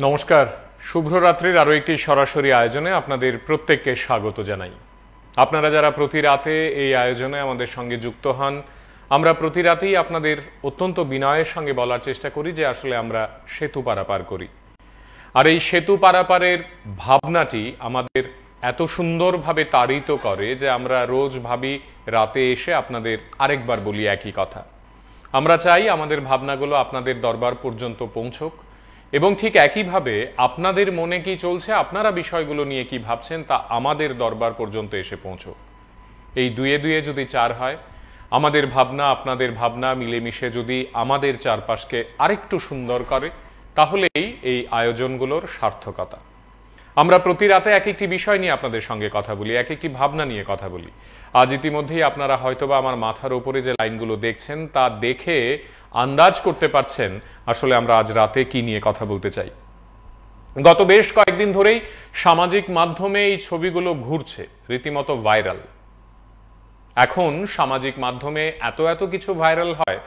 নমস্কার, শুভরাত্রির আরো একটি সরাসরি আয়োজনে আপনাদের প্রত্যেককে স্বাগত জানাই। আপনারা যারা প্রতি রাতে এই আয়োজনে আমাদের সঙ্গে যুক্ত হন, আমরা প্রতি রাতেই আপনাদের অত্যন্ত বিনয়ের সঙ্গে বলার চেষ্টা করি যে আসলে আমরা সেতু পারাপার করি। আর এই সেতু পারাপারের ভাবনাটি আমাদের এত সুন্দরভাবে তাড়িত করে যে আমরা রোজ ভাবি রাতে এসে আপনাদের আরেকবার বলি একই কথা। আমরা চাই আমাদের ভাবনাগুলো আপনাদের দরবার পর্যন্ত পৌঁছক এবং ঠিক একইভাবে আপনাদের মনে কি চলছে, আপনারা বিষয়গুলো নিয়ে কি ভাবছেন তা আমাদের দরবার পর্যন্ত এসে পৌঁছক। এই দুয়ে দুয়ে যদি চার হয়, আমাদের ভাবনা আপনাদের ভাবনা মিলেমিশে যদি আমাদের চারপাশকে আরেকটু সুন্দর করে, তাহলেই এই আয়োজনগুলোর সার্থকতা। আমরা প্রতি রাতে এক একটি বিষয় নিয়ে আপনাদের সঙ্গে কথা বলি, এক একটি ভাবনা নিয়ে কথা বলি। আজ ইতিমধ্যেই আপনারা হয়তোবা আমার মাথার উপরে যে লাইনগুলো দেখছেন তা দেখে আন্দাজ করতে পারছেন আসলে আমরা আজ রাতে কি নিয়ে কথা বলতে চাই। গত বেশ কয়েকদিন ধরেই সামাজিক মাধ্যমে এই ছবিগুলো ঘুরছে, রীতিমতো ভাইরাল। এখন সামাজিক মাধ্যমে এত কিছু ভাইরাল হয়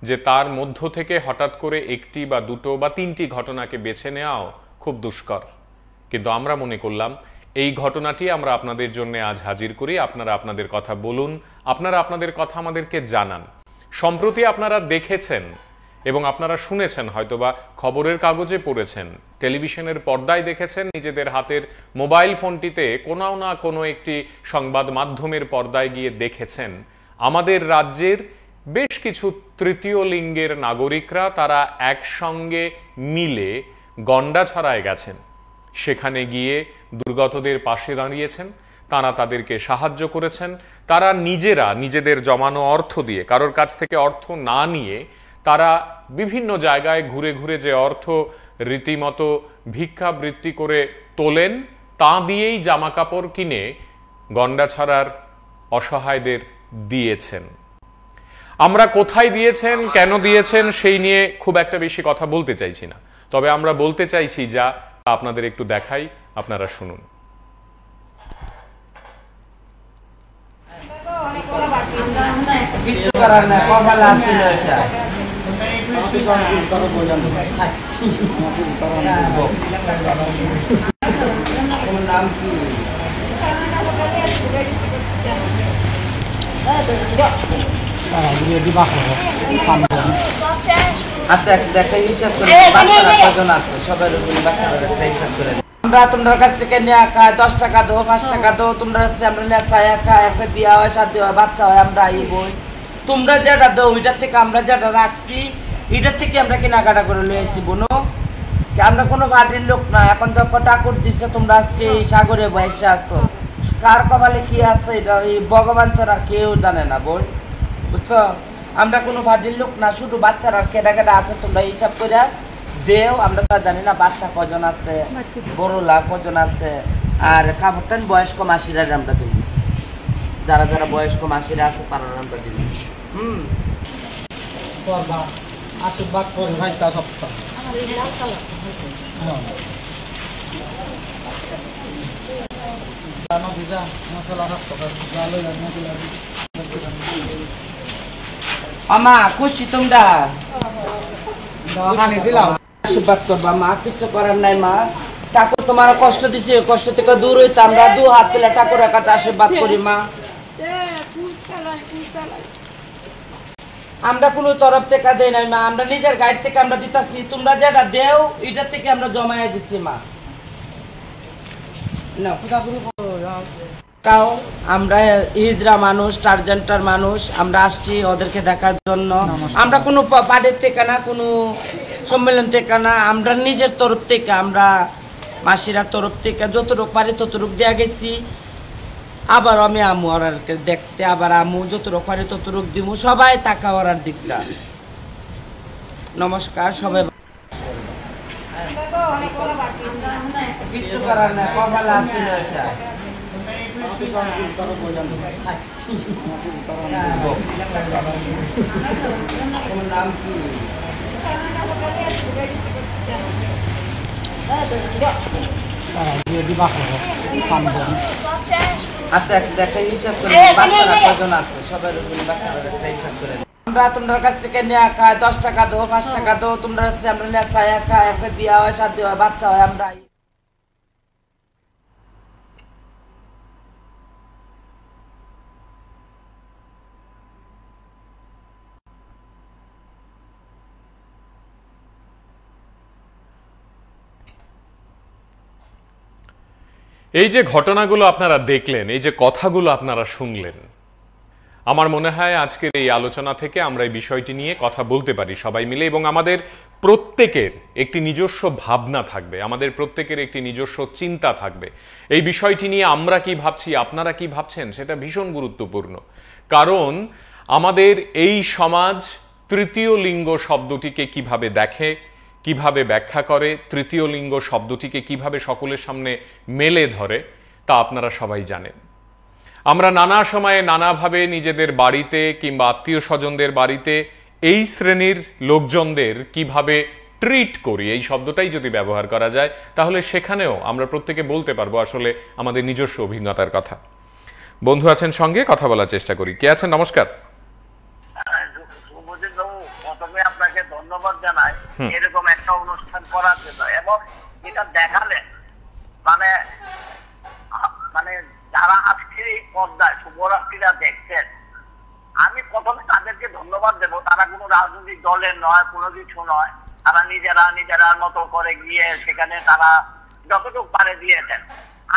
যে তার মধ্য থেকে হঠাৎ করে একটি বা দুটো বা তিনটি ঘটনাকে বেছে নেওয়াও খুব দুষ্কর। কিন্তু আমরা মনে করলাম এই ঘটনাটি আমরা আপনাদের জন্য আজ হাজির করি। আপনারা আপনাদের কথা বলুন, আপনারা আপনাদের কথা আমাদেরকে জানান। সম্প্রতি আপনারা দেখেছেন এবং আপনারা শুনেছেন, হয়তোবা খবরের কাগজে পড়েছেন, টেলিভিশনের পর্দায় দেখেছেন, নিজেদের হাতের মোবাইল ফোনটিতে কোনো না কোনো একটি সংবাদ মাধ্যমের পর্দায় গিয়ে দেখেছেন আমাদের রাজ্যের বেশ কিছু তৃতীয় লিঙ্গের নাগরিকরা তারা একসঙ্গে মিলে গন্ডাছড়ায় গেছেন। সেখানে গিয়ে দুর্গতদের পাশে দাঁড়িয়েছেন, তারা তাদেরকে সাহায্য করেছেন। তারা নিজেরা নিজেদের জমানো অর্থ দিয়ে, কারোর কাছ থেকে অর্থ না নিয়ে, তারা বিভিন্ন জায়গায় ঘুরে ঘুরে যে অর্থ রীতিমতো ভিক্ষাবৃত্তি করে তোলেন তা দিয়েই জামা কাপড় কিনে গন্ডাছড়ার অসহায়দের দিয়েছেন। আমরা কোথায় দিয়েছেন, কেন দিয়েছেন সেই নিয়ে খুব একটা বেশি কথা বলতে চাইছি না, তবে আমরা বলতে চাইছি যা আপনাদের একটু দেখাই, আপনারা শুনুন। আচ্ছা, একটা হিসাব করে বাচ্চারা কজন আছে সবার বাচ্চারা একটা হিসাব করে আমরা তোমার কাছ থেকে নিয়ে 10 টাকা দাও, 5 টাকা দাও, তোমরা আমরা নিয়ে একটা বিয়া হয়, শাদী হয়, বাচ্চা হয়, আমরা এই বই তোমরা যেটা দাও ওইটার থেকে আমরা যেটা রাখছি এটার থেকে আমরা কেনাকাটা করে নিয়ে এসেছি। বোনো, আমরা কোনো বাড়ির লোক না। এখন যখন ঠাকুর দিচ্ছে তোমরা আজকে এই সাগরে বসে আসছো, কার কপালে কি আছে এটা এই ভগবান ছাড়া কেউ জানে না। বল, বুঝছো? আমরা কোনো বাড়ির লোক না, শুধু বাচ্চারা কেটা কেটা আছে তোমরা হিসাব করে দেও। আমরা তো জানি না বাচ্চা কজন আছে, বড়লা কজন আছে, আর কাপড়টান বয়স্ক মাসিরা আমরা দিব, যারা যারা বয়স্ক মাসিরা আছে পাড়ার আমরা দিব। আশীর্বাদ করে ভাই তা সপ্তাহ আমা খুশি তোমরা দিলাম, আশীর্বাদ করবা মা, কিছু করার নাই মা। ঠাকুর তোমার কষ্ট দিছে, কষ্ট থেকে দূর হইতে আমরা দু হাত তুলে ঠাকুরের কাছে আশীর্বাদ করি মা। আমরা কোনো তরফ থেকে দেই নাই মা, আমরা নিজের গাড়ি থেকে আমরা দিতাছি, তোমরা যেটা দেও এটার থেকে আমরা জমাইয়া দিছি মা। তাও আমরা হিজরা মানুষ, টার্জেন্টার মানুষ, আমরা আসছি ওদেরকে দেখার জন্য। আমরা কোনো পার্টির থেকে না, কোনো সম্মেলন থেকে না, আমরা নিজের তরফ থেকে, আমরা মাসিরার তরফ থেকে যতটুকু পারি ততটুকু দেওয়া গেছি। আবার আমি আমু ওরাকে দেখতে, আবার আমু যতটুকু পারি ততটুকু দিব, সবাই টাকা ওরার দিকটা। নমস্কার সবাই। কিছু করার নাই, কপালে আছে নাম কি? আচ্ছা, একটা হিসাব করে বাচ্চারা কজন আছে সবার বাচ্চারা একটা হিসাব করে আমরা তোমাদের কাছ থেকে নিয়ে খাই, 10 টাকা দাও 5 টাকা দাও, তোমরা আমরা নিয়ে খাই, একটা বিয়া হয়, শাদী হয়, বাচ্চা হয়, আমরা এই যে ঘটনাগুলো আপনারা দেখলেন, এই যে কথাগুলো আপনারা শুনলেন, আমার মনে হয় আজকের এই আলোচনা থেকে আমরা এই বিষয়টি নিয়ে কথা বলতে পারি সবাই মিলে, এবং আমাদের প্রত্যেকের একটি নিজস্ব ভাবনা থাকবে, আমাদের প্রত্যেকের একটি নিজস্ব চিন্তা থাকবে। এই বিষয়টি নিয়ে আমরা কি ভাবছি, আপনারা কি ভাবছেন, সেটা ভীষণ গুরুত্বপূর্ণ। কারণ আমাদের এই সমাজ তৃতীয় লিঙ্গ শব্দটিকে কিভাবে দেখে, কিভাবে ব্যাখ্যা করে, তৃতীয় লিঙ্গ শব্দটিকে কিভাবে সকলের সামনে মেলে ধরে, তা আপনারা সবাই জানেন। আমরা নানা সময়ে নানাভাবে নিজেদের বাড়িতে কিংবা আত্মীয় স্বজনদের বাড়িতে এই শ্রেণীর লোকজনদের কিভাবে ট্রিট করি, এই শব্দটাই যদি ব্যবহার করা যায়, তাহলে সেখানেও আমরা প্রত্যেকে বলতে পারবো আসলে আমাদের নিজস্ব অভিজ্ঞতার কথা। বন্ধু আছেন সঙ্গে, কথা বলার চেষ্টা করি। কে আছেন? নমস্কার। প্রথমে আপনাকে ধন্যবাদ জানাই এরকম একটা অনুষ্ঠান করার জন্য, এবং যেটা দেখালেন মানে মানে যারা আজকের এই পর্দায় শুভরাত্রিরা দেখছেন, আমি প্রথমে তাদেরকে ধন্যবাদ দেবো। তারা কোনো রাজনৈতিক দলের নয়, কোনো কিছু নয়, তারা নিজেরা মতো করে গিয়ে সেখানে তারা যতটুকু পারে দিয়েছেন।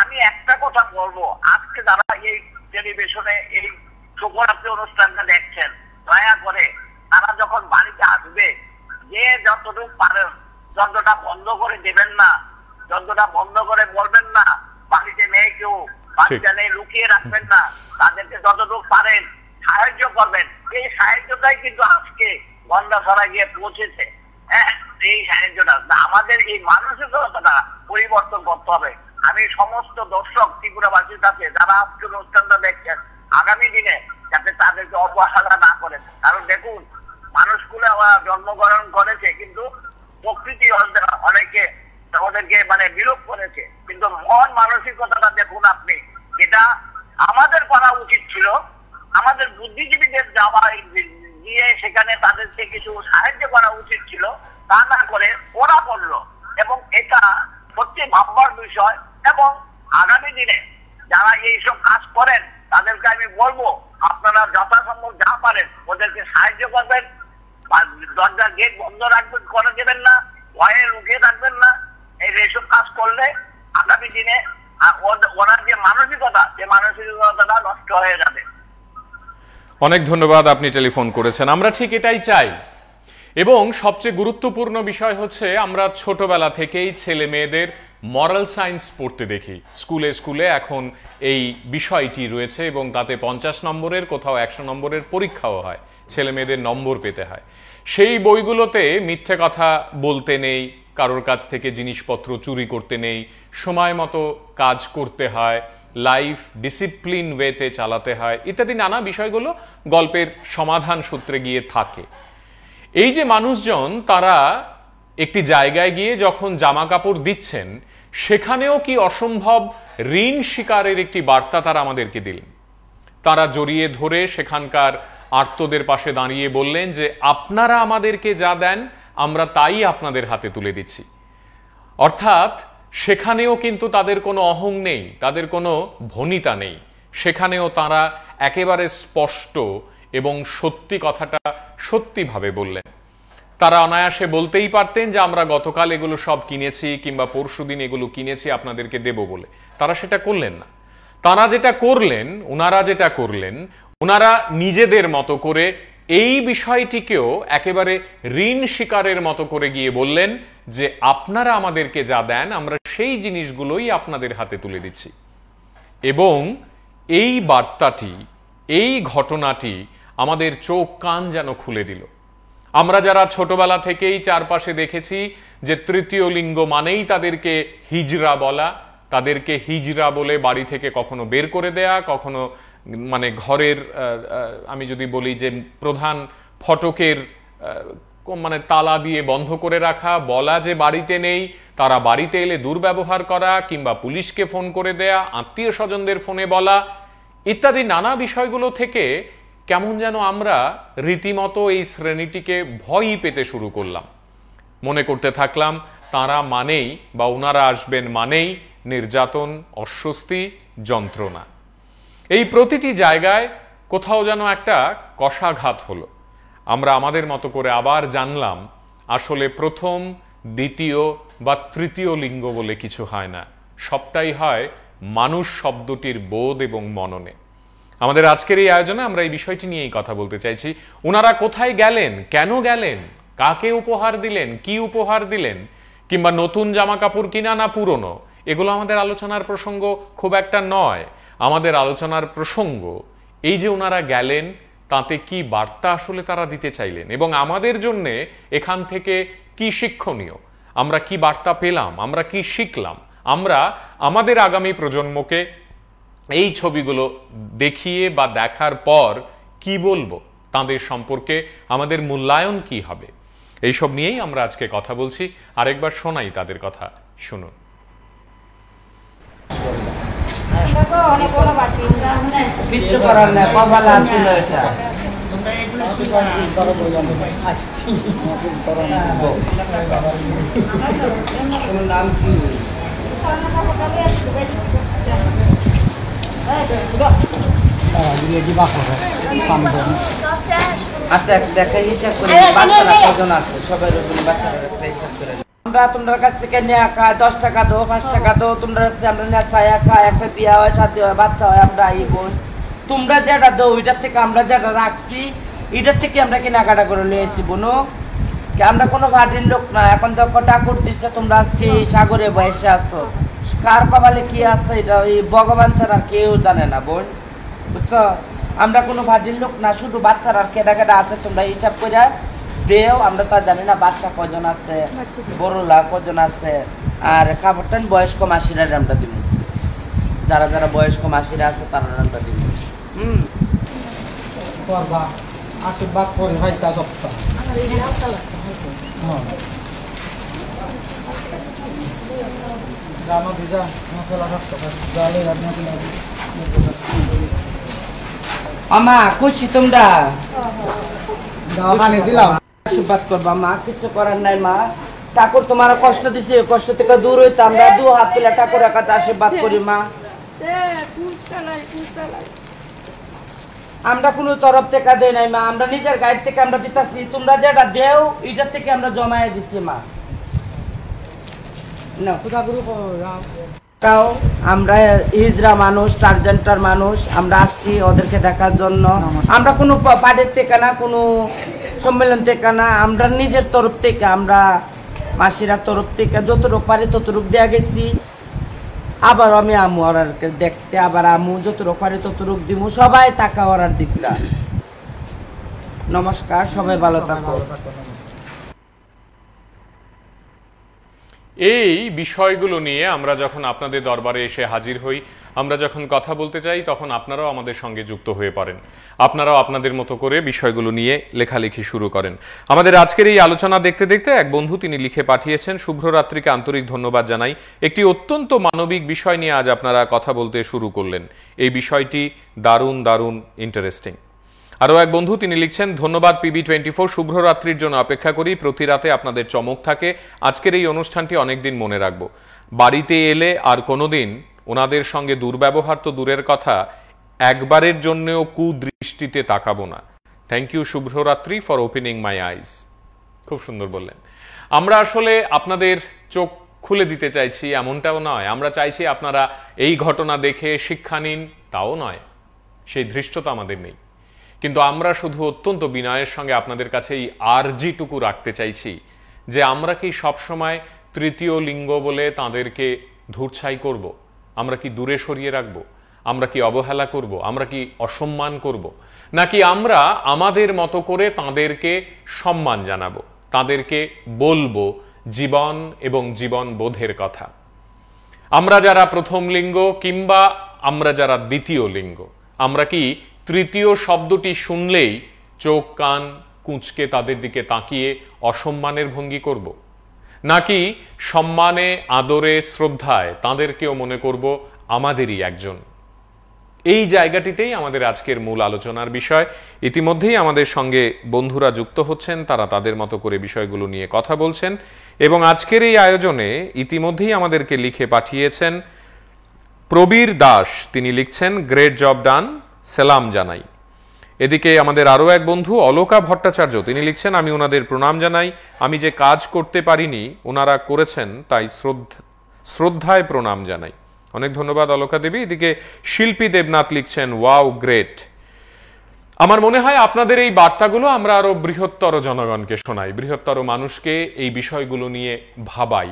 আমি একটা কথা বলবো, আজকে যারা এই টেলিভিশনে এই শুভরাত্রি অনুষ্ঠানটা দেখছেন, দয়া করে তারা যখন বাড়িতে আসবে, যে যতটুকু পারেন যন্ত্রটা বন্ধ করে দেবেন না, যন্ত্রটা বন্ধ করে বলবেন না বাড়িতে নেই কেউ, বাচ্চা নেই, লুকিয়ে রাখবেন না, তাদেরকে যতটুকু পারেন সাহায্য করবেন। এই সাহায্যটাই কিন্তু আজকে গন্ডাছড়া গিয়ে পৌঁছেছে। হ্যাঁ, এই সাহায্যটা আমাদের এই মানসিকতাটা পরিবর্তন করতে হবে। আমি সমস্ত দর্শক ত্রিপুরাবাসীর কাছে যারা আজকে অনুষ্ঠানটা দেখছেন, আগামী দিনে যাতে তাদেরকে অবহেলা না করেন। কারণ দেখুন, মানুষগুলো জন্মগ্রহণ করেছে, কিন্তু প্রকৃতি অনেকে ওদেরকে মানে বিলোপ করেছে, কিন্তু মন মানসিকতাটা দেখুন আপনি, এটা আমাদের করা উচিত ছিল। আমাদের বুদ্ধিজীবীদের যাওয়া গিয়ে সেখানে তাদেরকে কিছু সাহায্য করা উচিত ছিল, তা না করে ওরা করলো, এবং এটা সত্যি ভাববার বিষয়। এবং আগামী দিনে যারা এইসব কাজ করেন তাদেরকে আমি বলবো, আপনারা যথাসম্ভব যা পারেন ওদেরকে সাহায্য করবেন, দরজার গেট বন্ধ রাখবেন, করে দেবেন না, ভয়ে লুকিয়ে থাকবেন না। এইসব কাজ করলে আগামী দিনে ওনার যে মানসিকতা, সে মানসিকতাটা নষ্ট হয়ে যাবে। অনেক ধন্যবাদ, আপনি টেলিফোন করেছেন। আমরা ঠিক এটাই চাই, এবং সবচেয়ে গুরুত্বপূর্ণ বিষয় হচ্ছে আমরা ছোটবেলা থেকেই ছেলে মেয়েদের মরাল সায়েন্স পড়তে দেখি। স্কুলে স্কুলে এখন এই বিষয়টি রয়েছে, এবং তাতে 50 নম্বরের, কোথাও 100 নম্বরের পরীক্ষাও হয়, ছেলে মেয়েদের নম্বর পেতে হয়। সেই বইগুলোতে মিথ্যে কথা বলতে নেই, কারোর কাছ থেকে জিনিসপত্র চুরি করতে নেই, সময় মতো কাজ করতে হয়, লাইফ ডিসিপ্লিন ওয়েতে চালাতে হয়, ইত্যাদি নানা বিষয়গুলো গল্পের সমাধান সূত্রে গিয়ে থাকে। এই যে মানুষজন তারা একটি জায়গায় গিয়ে যখন জামা কাপড় দিচ্ছেন, সেখানেও কি অসম্ভব ঋণ শিকারের একটি বার্তা তারা আমাদেরকে দিলেন। তারা জড়িয়ে ধরে সেখানকার আর্তদের পাশে দাঁড়িয়ে বললেন যে আপনারা আমাদেরকে যা দেন আমরা তাই আপনাদের হাতে তুলে দিচ্ছি। অর্থাৎ সেখানেও কিন্তু তাদের কোনো অহং নেই, তাদের কোনো ভনিতা নেই, সেখানেও তারা একেবারে স্পষ্ট এবং সত্যি কথাটা সত্যিভাবে বললেন। তারা অনায়াসে বলতেই পারতেন যে আমরা গতকাল এগুলো সব কিনেছি কিংবা পরশুদিন এগুলো কিনেছি আপনাদেরকে দেব বলে। তারা সেটা করলেন না। তারা যেটা করলেন, ওনারা নিজেদের মতো করে এই বিষয়টিকেও একেবারে ঋণ শিকারের মতো করে গিয়ে বললেন যে আপনারা আমাদেরকে যা দেন আমরা সেই জিনিসগুলোই আপনাদের হাতে তুলে দিচ্ছি। এবং এই বার্তাটি, এই ঘটনাটি আমাদের চোখ কান যেন খুলে দিল। আমরা যারা ছোটবেলা থেকেই চারপাশে দেখেছি যে তৃতীয় লিঙ্গ মানেই তাদেরকে হিজড়া বলা, তাদেরকে হিজড়া বলে বাড়ি থেকে কখনো বের করে দেয়া, কখনো মানে ঘরের আমি যদি বলি যে প্রধান ফটকের মানে তালা দিয়ে বন্ধ করে রাখা, বলা যে বাড়িতে নেই, তারা বাড়িতে এলে দুর্ব্যবহার করা, কিংবা পুলিশকে ফোন করে দেয়া, আত্মীয় স্বজনদের ফোনে বলা, ইত্যাদি নানা বিষয়গুলো থেকে কেমন যেন আমরা রীতিমতো এই শ্রেণীটিকে ভয়ই পেতে শুরু করলাম। মনে করতে থাকলাম তারা মানেই বা ওনারা আসবেন মানেই নির্যাতন, অস্বস্তি, যন্ত্রণা। এই প্রতিটি জায়গায় কোথাও যেন একটা কষাঘাত হলো। আমরা আমাদের মতো করে আবার জানলাম আসলে প্রথম, দ্বিতীয় বা তৃতীয় লিঙ্গ বলে কিছু হয় না, সবটাই হয় মানুষ শব্দটির বোধ এবং মননে। আমাদের আজকের এই আয়োজনে আমরা এই বিষয়টি নিয়েই কথা বলতে চাইছি। ওনারা কোথায় গেলেন, কেন গেলেন, কাকে উপহার দিলেন, কি উপহার দিলেন, কিংবা নতুন জামা কাপড় কিনা না পুরনো, এগুলো আমাদের আলোচনার প্রসঙ্গ খুব একটা নয়। আমাদের আলোচনার প্রসঙ্গ এই যে ওনারা গেলেন, তাতে কি বার্তা আসলে তারা দিতে চাইলেন এবং আমাদের জন্য এখান থেকে কি শিক্ষণীয়, আমরা কি বার্তা পেলাম, আমরা কি শিখলাম, আমরা আমাদের আগামী প্রজন্মকে এই ছবিগুলো দেখিয়ে বা দেখার পর কি বলবো, তাদের সম্পর্কে আমাদের মূল্যায়ন কি হবে, এইসব নিয়েই আমরা আজকে কথা বলছি। আরেকবার শোনাই তাদের কথা, শুনুন। কিচ্ছু করার নেই, কপালে আসছিল এটা। নাম কি? আচ্ছা দেখা হিসাব করে বাচ্চারা কজন আছে, সবাই বাচ্চারা একটা হিসাব করে। আমরা তোমাদের কাছ থেকে নিয়ে 10 টাকা দাও, 5 টাকা দাও, তোমরা আমরা নিয়ে একটা বিয়া হয়, শাদী হয়, বাচ্চা হয়, আমরা এই বোন তোমরা যেটা দাও ওইটার থেকে আমরা যেটা রাখছি এটার থেকে আমরা কেনাকাটা করে নিয়ে এসেছি বোনো। আমরা কোনো ভাটির লোক না, এখন যখন ঠাকুর দিচ্ছে তোমরা আজকে সাগরে বয়সে আসতো, কার কপালে কি আছে এটা ওই ভগবান ছাড়া কেউ জানে না বোন, বুঝছো? আমরা কোনো ভাটির লোক না, শুধু বাচ্চারা কেটা আছে, তোমরা হিসাব করে দেও। আমরা তো জানি না বাচ্চা কজন আছে, বড়লা কজন আছে, আর কাপড়টান বয়স্ক মাসিরা আমরা দিব, যারা যারা বয়স্ক মাসিরা আছে তারা আমরা দিব। করবা আশীর্বাদ করে ভাইটা সপ্তাহ জানো দিদা মশলা আমা খুশি তোমরা দিলাম, আশীর্বাদ করবা মা, কিছু করার নাই মা। ঠাকুর তোমার কষ্ট দিছে, কষ্ট থেকে দূর হইতে আমরা 2 হাত তুলে ঠাকুরের কাছে আশীর্বাদ করি মা। আমরা কোনো তরফ থেকে দেই নাই মা, আমরা নিজের গাড়ি থেকে আমরা দিতেছি, তোমরা যেটা দেও এটার থেকে আমরা জমায়ে দিচ্ছি মা। না কোথা গ্রুপ তাও আমরা হিজরা মানুষ, টার্জেন্টার মানুষ, আমরা আসছি ওদেরকে দেখার জন্য। আমরা কোনো পার্টির থেকে না, কোনো সম্মেলন থেকে না, আমরা নিজের তরফ থেকে, আমরা মাসিরার তরফ থেকে যতটুকু পারি ততটুকু দেয়া গেছি। আবার আমি আমু অর্ডারকে দেখতে, আবার আমু যতটুকু পারি ততটুকু দিব, সবাই টাকা অর্ডার দিকলা। নমস্কার, সবাই ভালো থাকো। এই বিষয়গুলো নিয়ে আমরা যখন আপনাদের দরবারে এসে হাজির হই, আমরা যখন কথা বলতে চাই, তখন আপনারাও আমাদের সঙ্গে যুক্ত হয়ে পড়েন, আপনারাও আপনাদের মতো করে বিষয়গুলো নিয়ে লেখালেখি শুরু করেন। আমাদের আজকের এই আলোচনা দেখতে দেখতে এক বন্ধু তিনি লিখে পাঠিয়েছেন, শুভ্ররাত্রিকে আন্তরিক ধন্যবাদ জানাই, একটি অত্যন্ত মানবিক বিষয় নিয়ে আজ আপনারা কথা বলতে শুরু করলেন, এই বিষয়টি দারুণ দারুণ ইন্টারেস্টিং। আরও এক বন্ধু তিনি লিখছেন, ধন্যবাদ PB24, শুভ্ররাত্রির জন্য অপেক্ষা করি, প্রতি রাতে আপনাদের চমক থাকে, আজকের এই অনুষ্ঠানটি অনেকদিন মনে রাখবো, বাড়িতে এলে আর কোনোদিন ওনাদের সঙ্গে দুর্ব্যবহার তো দূরের কথা, একবারের জন্যও কুদৃষ্টিতে তাকাবো না। থ্যাংক ইউ শুভ্ররাত্রি ফর ওপেনিং মাই আইজ। খুব সুন্দর বললেন। আমরা আসলে আপনাদের চোখ খুলে দিতে চাইছি এমনটাও নয়, আমরা চাইছি আপনারা এই ঘটনা দেখে শিক্ষা নিন, তাও নয়, সেই ধৃষ্টতা আমাদের নেই, কিন্তু আমরা শুধু অত্যন্ত বিনয়ের সঙ্গে আপনাদের কাছে এই আর্জিটুকু রাখতে চাইছি যে আমরা কি সবসময় তৃতীয় লিঙ্গ বলে তাদেরকে ধূর্ছাই করব, আমরা কি দূরে সরিয়ে রাখবো, আমরা কি অবহেলা করব, আমরা কি অসম্মান করব, নাকি আমরা আমাদের মতো করে তাদেরকে সম্মান জানাবো, তাদেরকে বলবো জীবন এবং জীবন বোধের কথা। আমরা যারা প্রথম লিঙ্গ কিংবা আমরা যারা দ্বিতীয় লিঙ্গ, আমরা কি তৃতীয় শব্দটি শুনলেই চোখ কান কুঁচকে তাদের দিকে তাকিয়ে অসম্মানের ভঙ্গি করব, নাকি সম্মানে আদরে শ্রদ্ধায় তাদেরকেও মনে করব আমাদেরই একজন? এই জায়গাটিতেই আমাদের আজকের মূল আলোচনার বিষয়। ইতিমধ্যেই আমাদের সঙ্গে বন্ধুরা যুক্ত হচ্ছেন, তারা তাদের মতো করে বিষয়গুলো নিয়ে কথা বলছেন এবং আজকের এই আয়োজনে ইতিমধ্যেই আমাদেরকে লিখে পাঠিয়েছেন প্রবীর দাস। তিনি লিখছেন, গ্রেট জব ডান, সালাম জানাই। এদিকে আমাদের আরও এক বন্ধু অলকা ভট্টাচার্য, তিনি লিখছেন, আমি ওনাদের প্রণাম জানাই। আমি যে কাজ করতে পারিনি ওনারা করেছেন, তাই শ্রদ্ধায় প্রণাম জানাই। অনেক ধন্যবাদ অলকা দেবী। এদিকে শিল্পী দেবনাথ লিখছেন, ওয়াও গ্রেট। আমার মনে হয় আপনাদের এই বার্তাগুলো আমরা আরো বৃহত্তর জনগণকে শোনাই, বৃহত্তর মানুষকে এই বিষয়গুলো নিয়ে ভাবাই।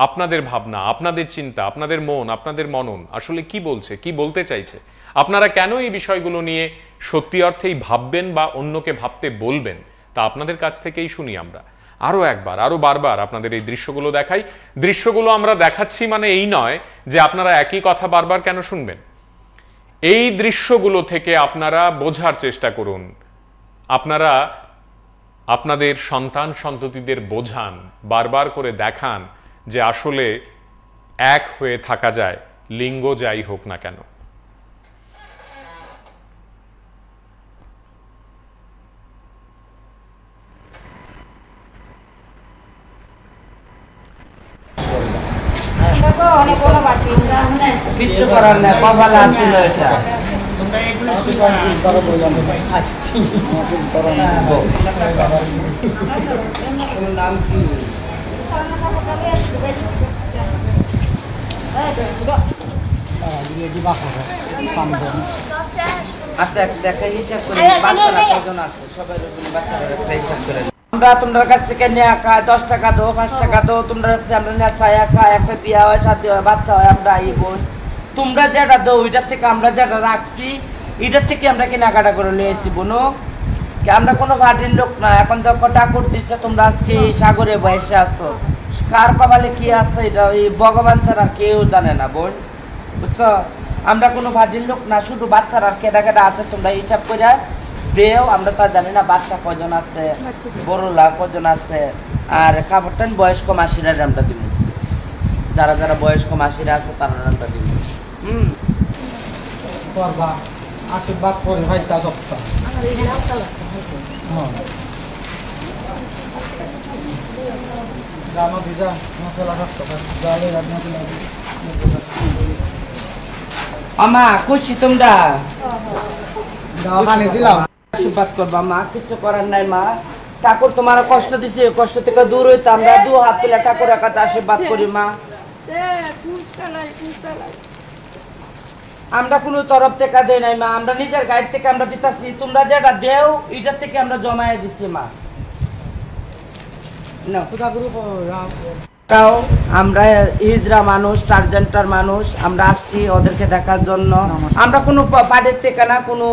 আপনাদের ভাবনা, আপনাদের চিন্তা, আপনাদের মন, আপনাদের মনন আসলে কি বলছে, কি বলতে চাইছে, আপনারা কেন এই বিষয়গুলো নিয়ে সত্যি অর্থেই ভাববেন বা অন্যকে ভাবতে বলবেন, তা আপনাদের কাছ থেকেই শুনি আমরা। আরো একবার, আরো বারবার আপনাদের এই দৃশ্যগুলো দেখাই। দৃশ্যগুলো আমরা দেখাচ্ছি মানে এই নয় যে আপনারা একই কথা বারবার কেন শুনবেন। এই দৃশ্যগুলো থেকে আপনারা বোঝার চেষ্টা করুন, আপনারা আপনাদের সন্তান সন্ততিদের বোঝান, বারবার করে দেখান যে আসলে এক হয়ে থাকা যায়, লিঙ্গ যাই হোক না কেন। কিচ্ছু করার নেই, কপালে আসছিল এটা। নাম কি? আচ্ছা দেখা হিসাব করে বাচ্চারা কজন আছে, সবাই বাচ্চারা একটা হিসাব করে। আমরা তোমাদের কাছ থেকে নিয়ে 10 টাকা দাও, 5 টাকা দাও, তোমরা আমরা নিয়ে একটা বিয়া হয়, শাদী হয়, বাচ্চা হয়, আমরা এই বোন তোমরা যেটা দাও ওইটার থেকে আমরা যেটা রাখছি এটার থেকে আমরা কেনাকাটা করে নিয়ে এসেছি বোনো। আমরা কোনো ভাটির লোক না, এখন তো ঠাকুর দিচ্ছে তোমরা আজকে এই সাগরে বয়সে আসতো, কার কপালে কি আছে এটা ওই ভগবান ছাড়া কেউ জানে না বোন, বুঝছো? আমরা কোনো ভাটির লোক না, শুধু বাচ্চারা কেটা কেটা আছে তোমরা হিসাব করে দেও। আমরা তো জানি না বাচ্চা কজন আছে, বড়লা কজন আছে, আর কাপড়টান বয়স্ক মাসিরা আমরা দিব, যারা যারা বয়স্ক মাসিরা আছে তারা আমরা দিব। করবা আশীর্বাদ করে ভাই তা সপ্তাহ জানো ভিজা মশলা আমা খুশি তোমরা পানি দিলাম। আশীর্বাদ করবা মা, কিছু করার নাই মা। ঠাকুর তোমার কষ্ট দিছে, কষ্ট থেকে দূর হইতে আমরা দু হাত তুলে ঠাকুরের কাছে আশীর্বাদ করি মা। আমরা কোনো তরফ থেকে দেই নাই মা, আমরা নিজের গাইড থেকে আমরা দিতেছি, তোমরা যেটা দেও এটার থেকে আমরা জমায়ে দিচ্ছি মা। আমরা ইজরা মানুষ, টার্জেন্টার মানুষ, আমরা আসছি ওদেরকে দেখার জন্য। আমরা কোনো পার্টির থেকে না, কোনো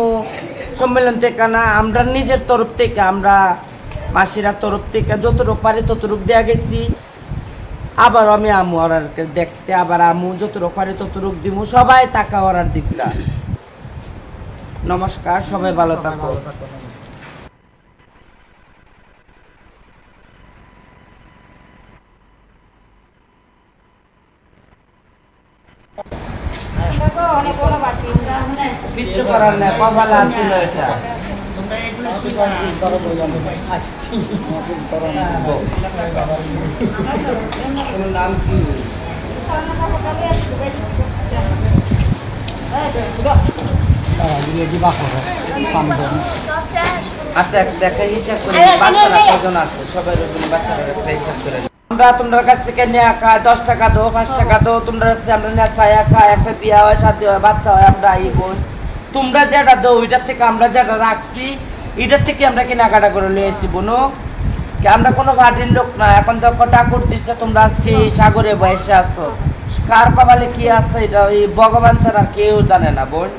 সম্মেলন থেকে না, আমরা নিজের তরফ থেকে, আমরা মাসিরার তরফ থেকে যতটুকু পারি ততটুকু দেওয়া গেছি। আবার আমি আমু ওরাকে দেখতে, আবার আমু যতটুকু পারি ততটুকু দিব, সবাই টাকা ওরার দিকটা। নমস্কার, সবাই ভালো থাকো। কিচ্ছু করার নেই, কপালে আসছিল এটা। নাম কি? আচ্ছা দেখা হিসাব করে বাচ্চারা কজন আছে, সবাই বাচ্চারা একটা হিসাব করে। আমরা তোমাদের কাছ থেকে নিয়ে 10 টাকা দাও, 5 টাকা দাও, তোমরা আমরা নিয়ে একটা বিয়া হয়, শাদী হয়, বাচ্চা হয়, আমরা এই বোন তোমরা যেটা দাও ওইটার থেকে আমরা যেটা রাখছি এটার থেকে আমরা কেনাকাটা করে নিয়ে এসেছি বোনো। আমরা কোনো ভাটির লোক না, এখন তো ঠাকুর দিচ্ছে তোমরা আজকে এই সাগরে বয়সে আসতো, কার কপালে কি আছে এটা ওই ভগবান ছাড়া কেউ জানে না বোন,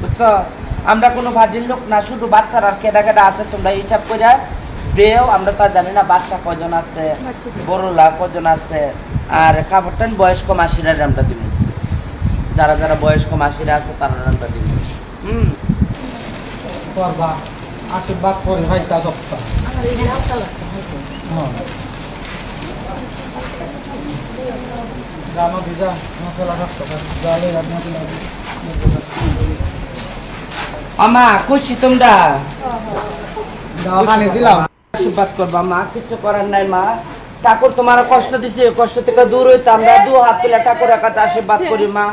বুঝছো? আমরা কোনো ভাটির লোক না, শুধু বাচ্চারা কেটা কেটা আছে তোমরা হিসাব করে দেও। আমরা তো জানি না বাচ্চা কজন আছে, বড়লা কজন আছে, আর কাপড়টান বয়স্ক মাসিরা আমরা দিব, যারা যারা বয়স্ক মাসিরা আছে তারা আমরা দিব। করবা আশীর্বাদ করে ভাই তা সপ্তাহ জানো ভিজা মশলা আমা খুশি তোমরা পানি দিলাম আশীর্বাদ করবা মা, কিছু করার নাই মা। ঠাকুর তোমার কষ্ট দিছে, কষ্ট থেকে দূর হইতে আমরা দু হাত তুলে ঠাকুরের কাছে আশীর্বাদ করি মা।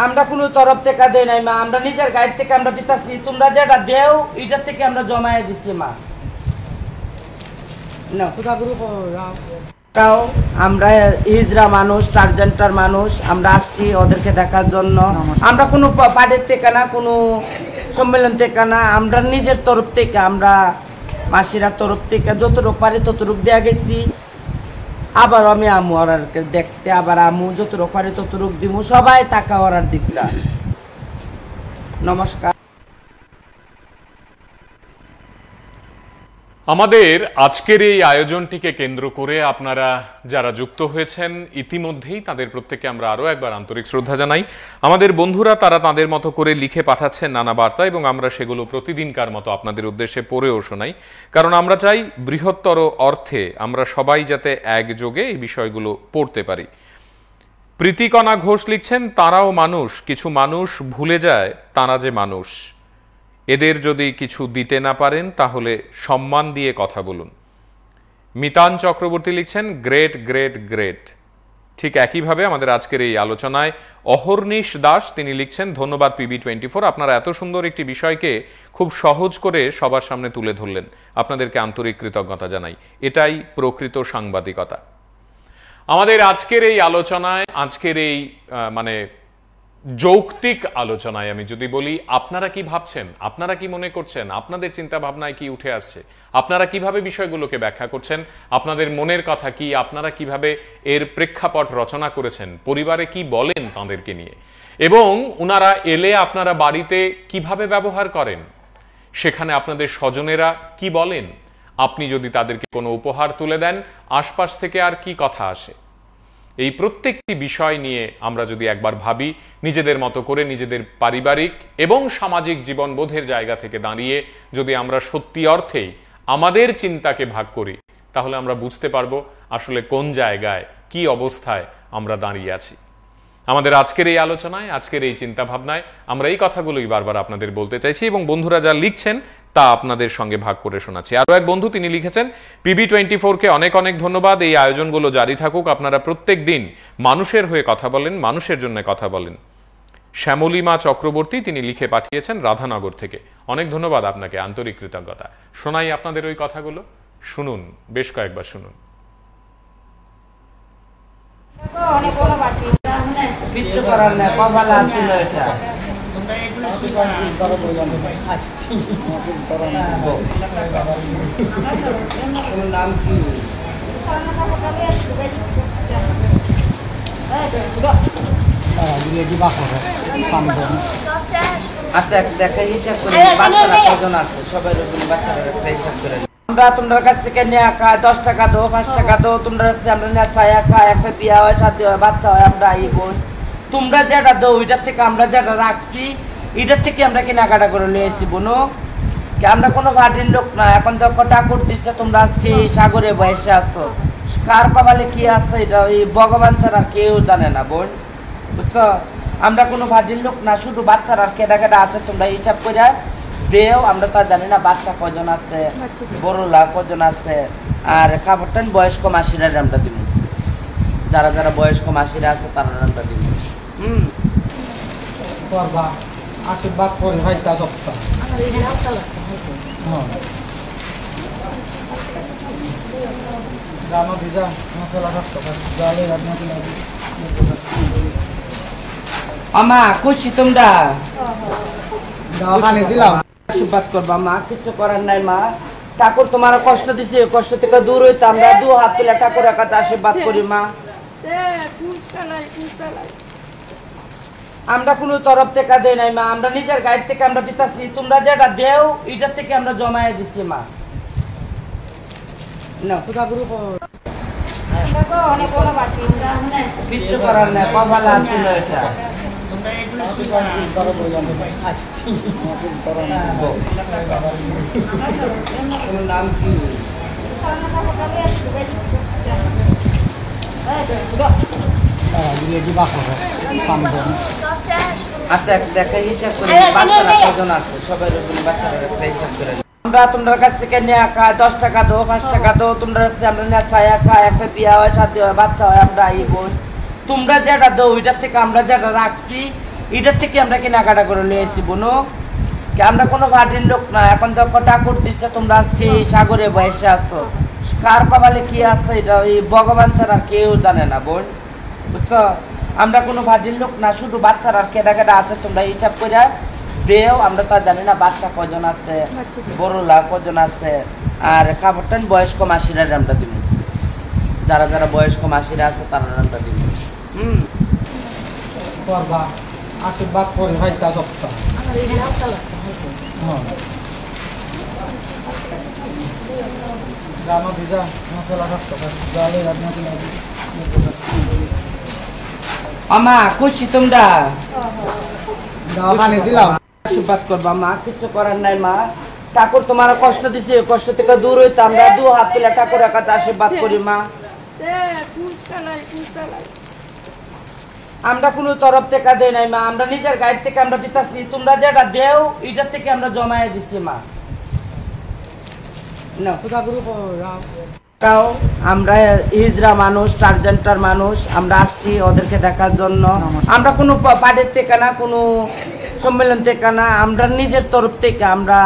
আমরা কোনো তরফ থেকে দেই নাই মা, আমরা নিজের গাড়ি থেকে আমরা দিতেছি, তোমরা যেটা দেও এটার থেকে আমরা জমায়ে দিচ্ছি মা। না কোথা গুরু তাও আমরা হিজরা মানুষ, টার্জেন্টার মানুষ, আমরা আসছি ওদেরকে দেখার জন্য। আমরা কোনো পার্টির থেকে না, কোনো সম্মেলন থেকে না, আমরা নিজের তরফ থেকে, আমরা মাসিরার তরফ থেকে যতটুকু পারি ততটুকু দেয়া গেছি। আবার আমি আমু ওরাকে দেখতে, আবার আমু যতটুকু পারি ততটুকু দিব, সবাই টাকা ওরার দিকটা। নমস্কার। আমাদের আজকের এই আয়োজনটিকে কেন্দ্র করে আপনারা যারা যুক্ত হয়েছেন ইতিমধ্যেই তাদের প্রত্যেককে আমরা আরো একবার আন্তরিক শ্রদ্ধা জানাই। আমাদের বন্ধুরা তারা তাদের মতো করে লিখে পাঠাচ্ছেন নানা বার্তা এবং আমরা সেগুলো প্রতিদিনকার মতো আপনাদের উদ্দেশ্যে পড়েও শোনাই, কারণ আমরা চাই বৃহত্তর অর্থে আমরা সবাই যাতে একযোগে এই বিষয়গুলো পড়তে পারি। প্রীতিকণা ঘোষ লিখছেন, তারাও মানুষ, কিছু মানুষ ভুলে যায় তারা যে মানুষ। এদের যদি কিছু দিতে না পারেন তাহলে সম্মান দিয়ে কথা বলুন। মিতান চক্রবর্তী লিখছেন, গ্রেট গ্রেট গ্রেট। ঠিক একইভাবে আমাদের আজকের এই আলোচনায় অহর্নিশ দাস তিনি লিখছেন, ধন্যবাদ PB24, আপনারা এত সুন্দর একটি বিষয়কে খুব সহজ করে সবার সামনে তুলে ধরলেন, আপনাদেরকে আন্তরিক কৃতজ্ঞতা জানাই। এটাই প্রকৃত সাংবাদিকতা। আমাদের আজকের এই আলোচনায়, আজকের এই যৌক্তিক আলোচনায় আমি যদি বলি, আপনারা কি ভাবছেন, আপনারা কি মনে করছেন, আপনাদের চিন্তা ভাবনায় কি উঠে আসছে, আপনারা কিভাবে বিষয়গুলোকে ব্যাখ্যা করছেন, আপনাদের মনের কথা কি, আপনারা কিভাবে এর প্রেক্ষাপট রচনা করেছেন, পরিবারে কি বলেন তাদেরকে নিয়ে, এবং উনারা এলে আপনারা বাড়িতে কিভাবে ব্যবহার করেন, সেখানে আপনাদের স্বজনেরা কি বলেন, আপনি যদি তাদেরকে কোনো উপহার তুলে দেন আশপাশ থেকে আর কি কথা আসে। এই প্রত্যেকটি বিষয় নিয়ে আমরা যদি একবার ভাবি, নিজেদের মতো করে নিজেদের পারিবারিক এবং সামাজিক জীবনবোধের জায়গা থেকে দাঁড়িয়ে যদি আমরা সত্যি অর্থেই আমাদের চিন্তাকে ভাগ করি, তাহলে আমরা বুঝতে পারবো আসলে কোন জায়গায় কি অবস্থায় আমরা দাঁড়িয়ে আছি। আমাদের আজকের এই আলোচনায়, আজকের এই চিন্তা ভাবনায় আমরা এই কথাগুলোই বারবার আপনাদের বলতে চাইছি এবং বন্ধুরা যা লিখছেন তা আপনাদের সঙ্গে ভাগ করে শোনাচ্ছি। আরো এক বন্ধু তিনি লিখেছেন, PB24-কে অনেক অনেক ধন্যবাদ, এই আয়োজনগুলো জারি থাকুক, আপনারা প্রত্যেক দিন মানুষের হয়ে কথা বলেন, মানুষের জন্য কথা বলেন। শ্যামলীমা চক্রবর্তী তিনি লিখে পাঠিয়েছেন রাধানগর থেকে, অনেক ধন্যবাদ আপনাকে, আন্তরিক কৃতজ্ঞতা। শোনাই আপনাদের ওই কথাগুলো, শুনুন, বেশ কয়েকবার শুনুন। কিচ্ছু করার নেই, কপালে আসছিল এটা। নাম কি? আচ্ছা দেখা হিসাব করে, বাচ্চারা কজন আছে সবাই বাচ্চারা একটা হিসাব করে। আমরা তোমার কাছ থেকে নিয়ে 10 টাকা দাও, 5 টাকা দাও, তোমরা আমরা নিয়ে একটা বিয়া হয়, শাদী হয়, বাচ্চা হয়, আমরা এই বোন, তোমরা যেটা দাও ওইটার থেকে আমরা যেটা রাখছি এটার থেকে আমরা কেনাকাটা করে নিয়ে এসেছি বোনো। আমরা কোনো ভাটির লোক না, এখন তো ঠাকুর দিচ্ছে, তোমরা আজকে সাগরে বয়সে আসতো, কার কপালে কি আছে এটা ওই ভগবান ছাড়া কেউ জানে না বোন, বুঝছো? আমরা কোনো ভাটির লোক না, শুধু বাচ্চারা কেটা কেটা আছে তোমরা হিসাব করে দেও, আমরা তো জানি না বাচ্চা কজন আছে, বড়লা কজন আছে, আর কাপড়টান বয়স্ক মাসিরা আমরা দিব, যারা যারা বয়স্ক মাসিরা আছে তারা আমরা দিব। করবা আশীর্বাদ করি ভাইটা সপ্তাহ জানো ভিজা মশলা জলে আমা খুশি তোমরা পানি দিলাম আশীর্বাদ করবা মা, কিছু করার নাই মা। ঠাকুর তোমার কষ্ট দিছে, কষ্ট থেকে দূর হইতে আমরা দু হাত তুলে ঠাকুরের কাছে আশীর্বাদ করি মা। আমরা কোনো তরফ থেকে দেই নাই মা, আমরা নিজের গাড়ি থেকে আমরা দিতেছি, তোমরা যেটা দেও এটার থেকে আমরা জমায়ে দিচ্ছি মা। না কোথা গুরু কিচ্ছু করার নেই, কপালে আসছিল এটা। নাম কি? রেডি বাক হবে আচ্ছা দেখা হিসাব করে বাচ্চারা কজন আছে সবাই রকম বাচ্চারা একটা হিসাব করে আমরা তোমাদের কাছ থেকে নিয়ে 10 টাকা দাও 5 টাকা দাও তোমরা আমরা নিয়ে ছায়া খাই একটা বিয়া হয় শাদী হয় বাচ্চা হয় আমরা এই বোন তোমরা যেটা দাও ওইটার থেকে আমরা যেটা রাখছি এটার থেকে আমরা কেনাকাটা করে নিয়ে এসেছি বোনো আমরা কোনো ভাটির লোক না এখন তো ঠাকুর দিচ্ছে তোমরা আজকে সাগরে বসে আসছো কার কপালে কি আছে এটা এই ভগবান ছাড়া কেউ জানে না বোন বুঝছো আমরা কোনো ভাটির লোক না শুধু বাচ্চারা কেটা আছে তোমরা হিসাব করে দেও আমরা তো জানি না বাচ্চা কজন আছে বড়লা কজন আছে আর কাপড়টান বয়স্ক মাসিরা আমরা দিব যারা যারা বয়স্ক মাসিরা আছে তারা আমরা দিব করবা আশীর্বাদ করে ভাইটা সপ্তাহ জানো ভিজা মশলা রাখতে জালে রান্না আমা খুশি তোমরা পানি দিলাম আশীর্বাদ করবা মা কিছু করার নাই মা ঠাকুর তোমার কষ্ট দিছে কষ্ট থেকে দূর হইতে আমরা দু হাত তুলে ঠাকুরের কাছে আশীর্বাদ করি মা আমরা কোনো তরফ থেকে দেই নাই মা আমরা নিজের গাইড থেকে আমরা দিতাছি তোমরা যেটা দেও এটার থেকে আমরা জমায়ে দিছি মা না তাও আমরা হিজরা মানুষ টার্জেন্টার মানুষ আমরা আসছি ওদেরকে দেখার জন্য আমরা কোনো পার্টির থেকে না কোনো সম্মেলন থেকে না আমরা নিজের তরফ থেকে আমরা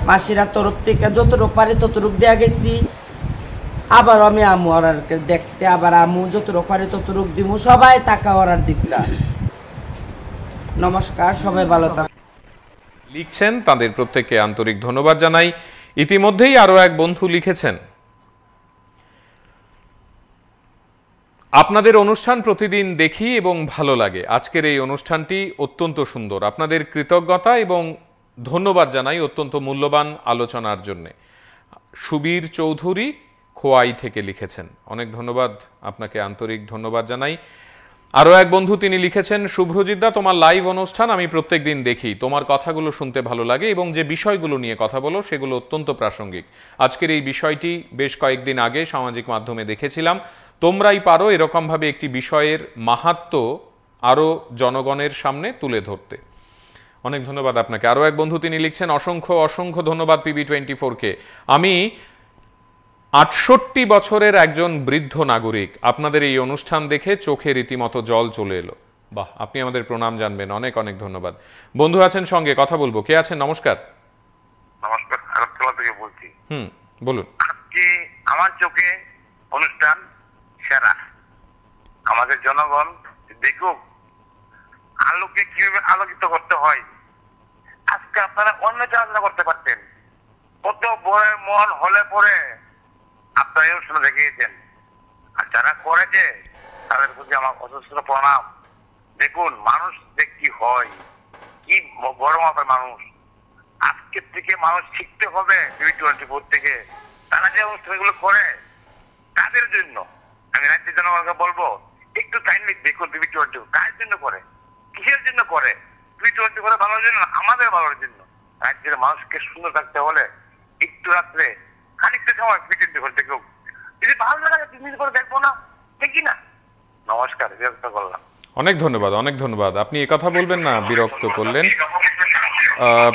মাসিরা তরফ থেকে যতটুকু পারি ততটুকু দেওয়া গেছি আবার আমি আমু অর্ডারকে দেখতে আবার আমু যতটুকু পারি ততটুকু দিব সবাই টাকা অর্ডার দিকরা নমস্কার সবাই ভালো থাকুন লিখছেন তাদের প্রত্যেককে আন্তরিক ধন্যবাদ জানাই ইতিমধ্যেই আরো এক বন্ধু লিখেছেন আপনাদের অনুষ্ঠান প্রতিদিন দেখি এবং ভালো লাগে আজকের এই অনুষ্ঠানটি অত্যন্ত সুন্দর আপনাদের কৃতজ্ঞতা এবং ধন্যবাদ জানাই অত্যন্ত মূল্যবান আলোচনার জন্য সুবীর চৌধুরী খোয়াই থেকে লিখেছেন অনেক ধন্যবাদ আপনাকে আন্তরিক ধন্যবাদ জানাই আরো এক বন্ধু তিনি লিখেছেন শুভ্রজিৎদা তোমার লাইভ অনুষ্ঠান আমি প্রত্যেকদিন দেখি তোমার কথাগুলো শুনতে ভালো লাগে এবং যে বিষয়গুলো নিয়ে কথা বলো সেগুলো অত্যন্ত প্রাসঙ্গিক আজকের এই বিষয়টি বেশ কয়েকদিন আগে সামাজিক মাধ্যমে দেখেছিলাম তোমরাই পারো এরকম ভাবে একটি বিষয়ের মাহাত্ম্য আরো জনগণের সামনে তুলে ধরতে অনেক ধন্যবাদ আপনাকে আরো এক বন্ধু তিনি লিখছেন অসংখ্য অসংখ্য ধন্যবাদ PB24 কে আমি ৬৮ বছরের একজন বৃদ্ধ নাগরিক আপনাদের এই অনুষ্ঠান দেখে চোখে রীতিমতো জল চলে এলো বাহ আপনি আমাদের প্রণাম জানবেন অনেক অনেক ধন্যবাদ বন্ধু আছেন সঙ্গে কথা বলবো কে আছেন নমস্কার নমস্কার আগরতলা থেকে বলছি বলুন আজকে আমার চোখে অনুষ্ঠান সেরা আমাদের জনগণ দেখুক আলোকে কিভাবে আলোকিত করতে হয় আজকে আপনারা অন্য আলোচনা করতে পারতেন কত বড় মন হলে পরে আপনারা এই অনুষ্ঠান দেখিয়েছেন আর যারা করেছে তাদের প্রতি আমার অজস্র প্রণাম দেখুন মানুষ যে কি হয় কি বড় মাপের মানুষ আজকের থেকে মানুষ শিখতে হবে PB24 থেকে তারা যে অনুষ্ঠানগুলো করে তাদের জন্য আমি রাজ্যের জনগণকে বলবো একটু কাইন্ডলি দেখুন PB24 কার জন্য করে কিসের জন্য করে PB24 করে ভালোর জন্য আমাদের ভালোর জন্য রাজ্যের মানুষকে সুন্দর থাকতে হলে একটু রাত্রে খানিকটা সময় PB24 দেখুক যদি ভালো লাগে 3 দিন করে দেখবো না দেখি না নমস্কার বিরক্ত করলাম অনেক ধন্যবাদ আপনি এই কথা বলবেন না বিরক্ত করলেন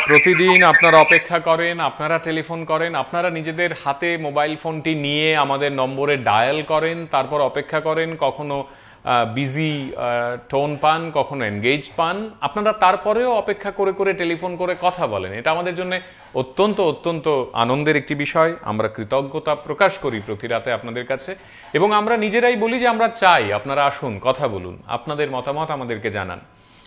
প্রতিদিন আপনারা অপেক্ষা করেন আপনারা টেলিফোন করেন আপনারা নিজেদের হাতে মোবাইল ফোনটি নিয়ে আমাদের নম্বরে ডায়াল করেন তারপর অপেক্ষা করেন কখনো বিজি টোন পান কখনো এনগেজ পান আপনারা তারপরেও অপেক্ষা করে করে টেলিফোন করে কথা বলেন এটা আমাদের জন্য অত্যন্ত অত্যন্ত আনন্দের একটি বিষয় আমরা কৃতজ্ঞতা প্রকাশ করি প্রতি রাতে আপনাদের কাছে এবং আমরা নিজেরাই বলি যে আমরা চাই আপনারা আসুন কথা বলুন আপনাদের মতামত আমাদেরকে জানান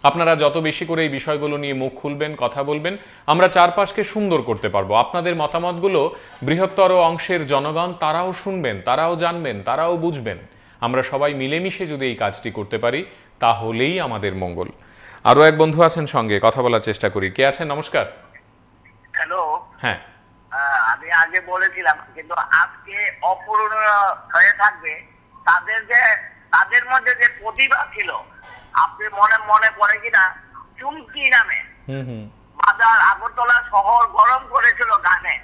আপনারা যত বেশি করে এই বিষয়গুলো নিয়ে মুখ খুলবেন কথা বলবেন আমরা চারপাশকে সুন্দর করতে পারবো আপনাদের মতামতগুলো বৃহত্তর অংশের জনগণ তারাও শুনবেন তারাও জানবেন তারাও বুঝবেন আমরা সবাই মিলেমিশে যদি এই কাজটি করতে পারি তাহলেই আমাদের মঙ্গল আরো এক বন্ধু আছেন সঙ্গে কথা বলার চেষ্টা করি কে আছেন নমস্কার হ্যালো হ্যাঁ আমি আগে বলেছিলাম কিন্তু আজকে অপূরণীয় হয়ে থাকবে তাদের মধ্যে যে প্রতিভা ছিল আপনি মনে পড়ে কিনা চুমকি নামে বাজার আগরতলা শহর গরম করেছিল গানে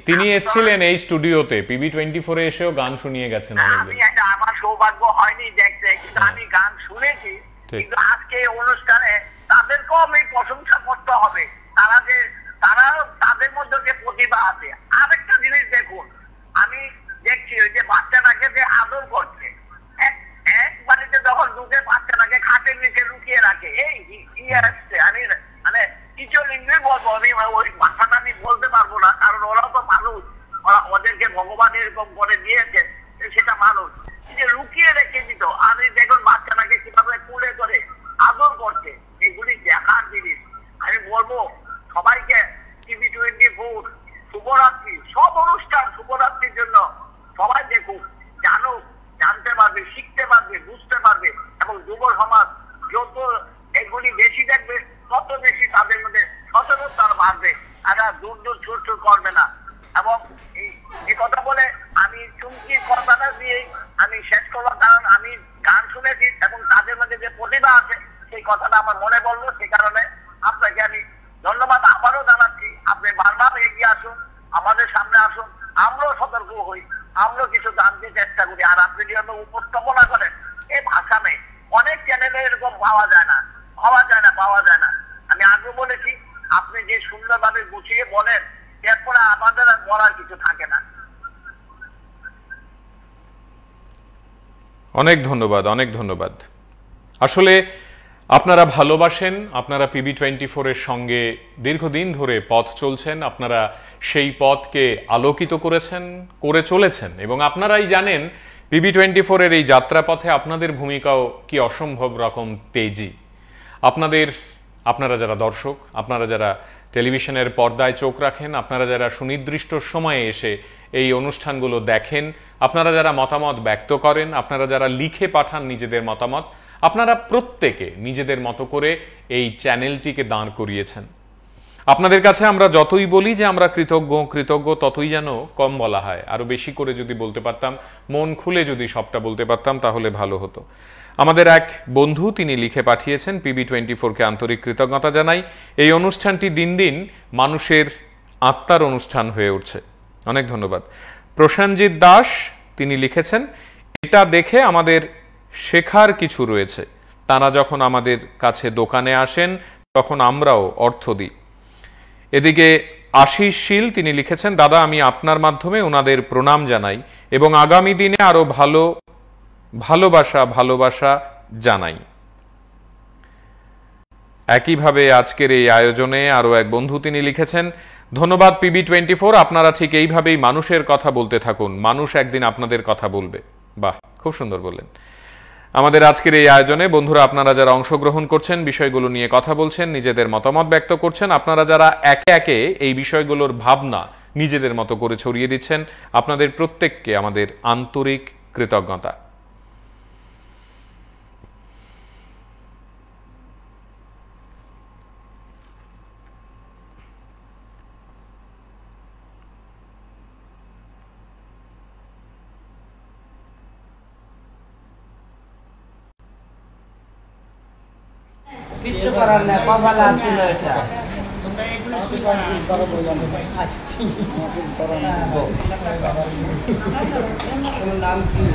তিনি এসেছিলেন এই স্টুডিওতে PB24 এসেও গান শুনিয়ে গেছেন আমি আমার সৌভাগ্য হয়নি দেখতে কিন্তু আমি গান কিন্তু আজকে এই অনুষ্ঠানে তাদেরকেও আমি প্রশংসা করতে হবে, তারা তাদের মধ্যে যে প্রতিভা আছে। আরেকটা জিনিস দেখুন, আমি দেখছি ওই যে বাচ্চাটাকে যে আদর করছে, এক বাড়িতে যখন ঢুকে বাচ্চাটাকে খাটের নিচে লুকিয়ে রাখে, এই আসছে আমি মানে কিছু ইংলিশ বলবো, আমি ওই ভাষাটা আমি বলতে পারবো না, কারণ ওরাও তো মানুষ, ওদেরকে ভগবান এরকম করে দিয়েছে, সেটা মানুষ। যে লুকিয়ে রেখে দিত, আমি দেখুন বাচ্চাটাকে কিভাবে কুলে করে আদর করছে, এগুলি দেখার জিনিস। আমি বলবো সবাইকে TV24 শুভরাত্রি, সব অনুষ্ঠান শুভরাত্রির জন্য সবাই দেখুক, জানুক, জানতে পারবে, শিখতে পারবে, বুঝতে পারবে, এবং যুব সমাজ যত এগুলি বেশি দেখবে তত বেশি তাদের মধ্যে সচেতনতা বাড়বে, তারা দূর দূর ছুট করবে না। এবং এই কথা বলে আমি চুমকির কথাটা দিয়ে আমি শেষ করলাম, কারণ আমি গান শুনেছি এবং তাদের মধ্যে যে প্রতিভা আছে সেই কথাটা আমার মনে পড়লো, সেই কারণে আপনাকে আমি ধন্যবাদ আবারও জানাচ্ছি। আপনি বারবার এগিয়ে আসুন, আমাদের সামনে আসুন, আমরাও সতর্ক হই, আমরাও কিছু জানতে চেষ্টা করি। আর আপনি যেন উপস্থাপনা করেন, এই ভাষা নেই, অনেক চ্যানেলে এরকম পাওয়া যায় না। আমি আগে বলেছি, আপনি যে সুন্দরভাবে গুছিয়ে বলেন, এরপরে আমাদের আর বলার কিছু থাকে না। অনেক ধন্যবাদ। আসলে আপনারা ভালোবাসেন, আপনারা PB24 এর সঙ্গে দীর্ঘদিন ধরে পথ চলছেন, আপনারা সেই পথকে আলোকিত করে চলেছেন, এবং আপনারাই জানেন PB24 এর এই যাত্রাপথে আপনাদের ভূমিকাও কি অসম্ভব রকম তেজি। আপনারা যারা দর্শক, আপনারা যারা টেলিভিশনের পর্দায় চোখ রাখেন, আপনারা যারা সুনির্দিষ্ট সময়ে এসে এই অনুষ্ঠানগুলো দেখেন, আপনারা যারা মতামত ব্যক্ত করেন, আপনারা যারা লিখে পাঠান নিজেদের মতামত, আপনারা প্রত্যেকে নিজেদের মতো করে এই চ্যানেলটিকে দাঁড় করিয়েছেন। আপনাদের কাছে আমরা যতই বলি যে আমরা কৃতজ্ঞ, ততই যেন কম বলা হয়। আরো বেশি করে যদি বলতে পারতাম, মন খুলে যদি সবটা বলতে পারতাম, তাহলে ভালো হতো। আমাদের এক বন্ধু তিনি লিখে পাঠিয়েছেন, PB24-কে আন্তরিক কৃতজ্ঞতা জানাই, এই অনুষ্ঠানটি দিন দিন মানুষের আত্মার অনুষ্ঠান হয়ে উঠছে। অনেক ধন্যবাদ। প্রসেনজিৎ দাস তিনি লিখেছেন, এটা দেখে আমাদের শেখার কিছু রয়েছে। তারা যখন আমাদের কাছে দোকানে আসেন তখন আমরাও অর্থ দিই। এদিকে আশিস শীল তিনি লিখেছেন, দাদা আমি আপনার মাধ্যমে ওনাদের প্রণাম জানাই এবং আগামী দিনে আরো ভালোবাসা জানাই। একইভাবে আজকের এই আয়োজনে আরো এক বন্ধু তিনি লিখেছেন, ধন্যবাদ PB24, আপনারা ঠিক এইভাবেই মানুষের কথা বলতে থাকুন, মানুষ একদিন আপনাদের কথা বলবে। বাহ, খুব সুন্দর বললেন। আমাদের আজকের এই আয়োজনে বন্ধুরা আপনারা যারা অংশগ্রহণ করছেন, বিষয়গুলো নিয়ে কথা বলছেন, নিজেদের মতামত ব্যক্ত করছেন, আপনারা যারা একে একে এই বিষয়গুলোর ভাবনা নিজেদের মতো করে ছড়িয়ে দিচ্ছেন, আপনাদের প্রত্যেককে আমাদের আন্তরিক কৃতজ্ঞতা। কিচ্ছু করার নেই, কপালে আসছিল এটা। নাম কি?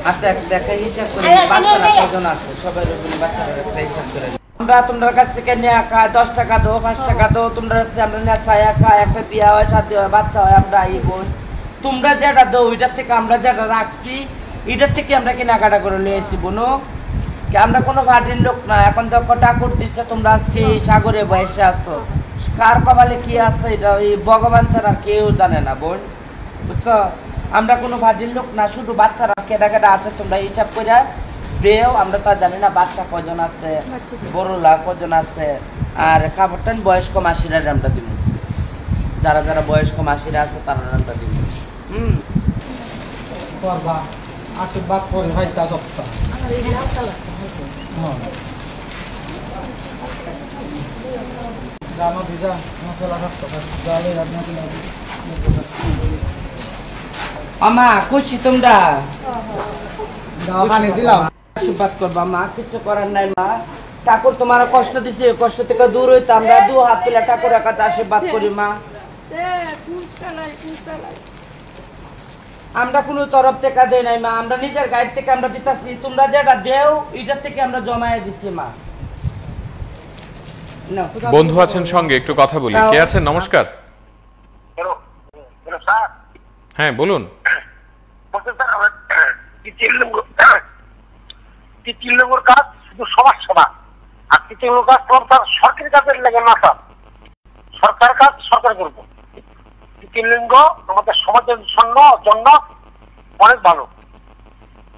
আচ্ছা একটা হিসাব করে, বাচ্চারা কজন আছে সবাই বাচ্চারা একটা হিসাব করে। আমরা তোমার কাছ থেকে নিয়ে 10 টাকা দাও, 5 টাকা দাও, তোমরা আমরা নিয়ে একটা বিয়া হয়, শাদী হয়, বাচ্চা হয়, আমরা এই বোন তোমরা যেটা দাও ওইটার থেকে আমরা যেটা রাখছি এটার থেকে আমরা কেনাকাটা করে নিয়ে এসেছি বোনো। আমরা কোনো ভাটির লোক না, এখন তো ঠাকুর দিচ্ছে, তোমরা আজকে সাগরে বসে আসতো, কার কপালে কি আছে এটা ওই ভগবান ছাড়া কেউ জানে না বোন, বুঝছো? আমরা কোনো ভাটির লোক না, শুধু বাচ্চারা কেটা আছে, তোমরা হিসাব করে দেও। আমরা তো জানি না বাচ্চা কজন আছে, বড়লা কজন আছে, আর কাপড়টা বয়স্ক মাসিরা আমরা দিব, যারা যারা বয়স্ক মাসিরা আছে তারা আমরা দিব। আশীর্বাদ করে ভাইটা সপ্তাহ জানো ভিজা মশলা জলে আমা খুশি তোমরা পানি দিলাম, আশীর্বাদ করবা মা, কিছু করার নাই মা। ঠাকুর তোমার কষ্ট দিছে, কষ্ট থেকে দূর হইতে আমরা 2 হাত তুলে ঠাকুরের কাছে আশীর্বাদ করি মা। আমরা কোনো তরফ থেকে দেই নাই মা, আমরা নিজের গাড়ি থেকে আমরা দিতাছি, তোমরা যেটা দেও এটার থেকে আমরা জমায়ে দিছি মা। বন্ধু আছেন সঙ্গে, একটু কথা বলি। কে আছেন? নমস্কার। স্যার, হ্যাঁ বলুন। বলতে স্যার আমরা তিন নম্বর কাজ শুধু সমাজ সেবা, আর তৃতীয় কাজ স্যার সরকারি কাজের লেগে না স্যার, সরকার কাজ সরকার করবো। তৃতীয় লিঙ্গ আমাদের সমাজের জন্য অনেক ভালো,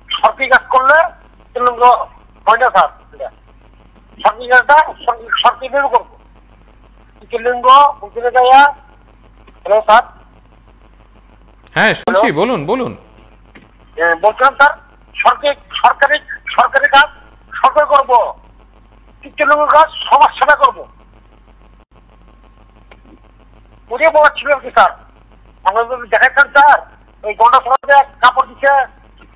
সরকারি কাজ করলে তৃতীয় লিঙ্গ হয় না স্যার, সরকারি কাজটা সরকারি করবো। তৃতীয় লিঙ্গ বুঝতে যাইয়া, হ্যালো স্যার। হ্যাঁ শুনছি, বলুন বলুন। বলছিলাম স্যার সরকারি কাজ সরকার করবো, তৃতীয় লিঙ্গ কাজ সমাজ সেবা করবো। বুঝিয়ে বলার ছিল কি স্যার, আমরা যদি দেখাচ্ছেন স্যার ওই গন্ডা সমাজে কাপড় দিচ্ছে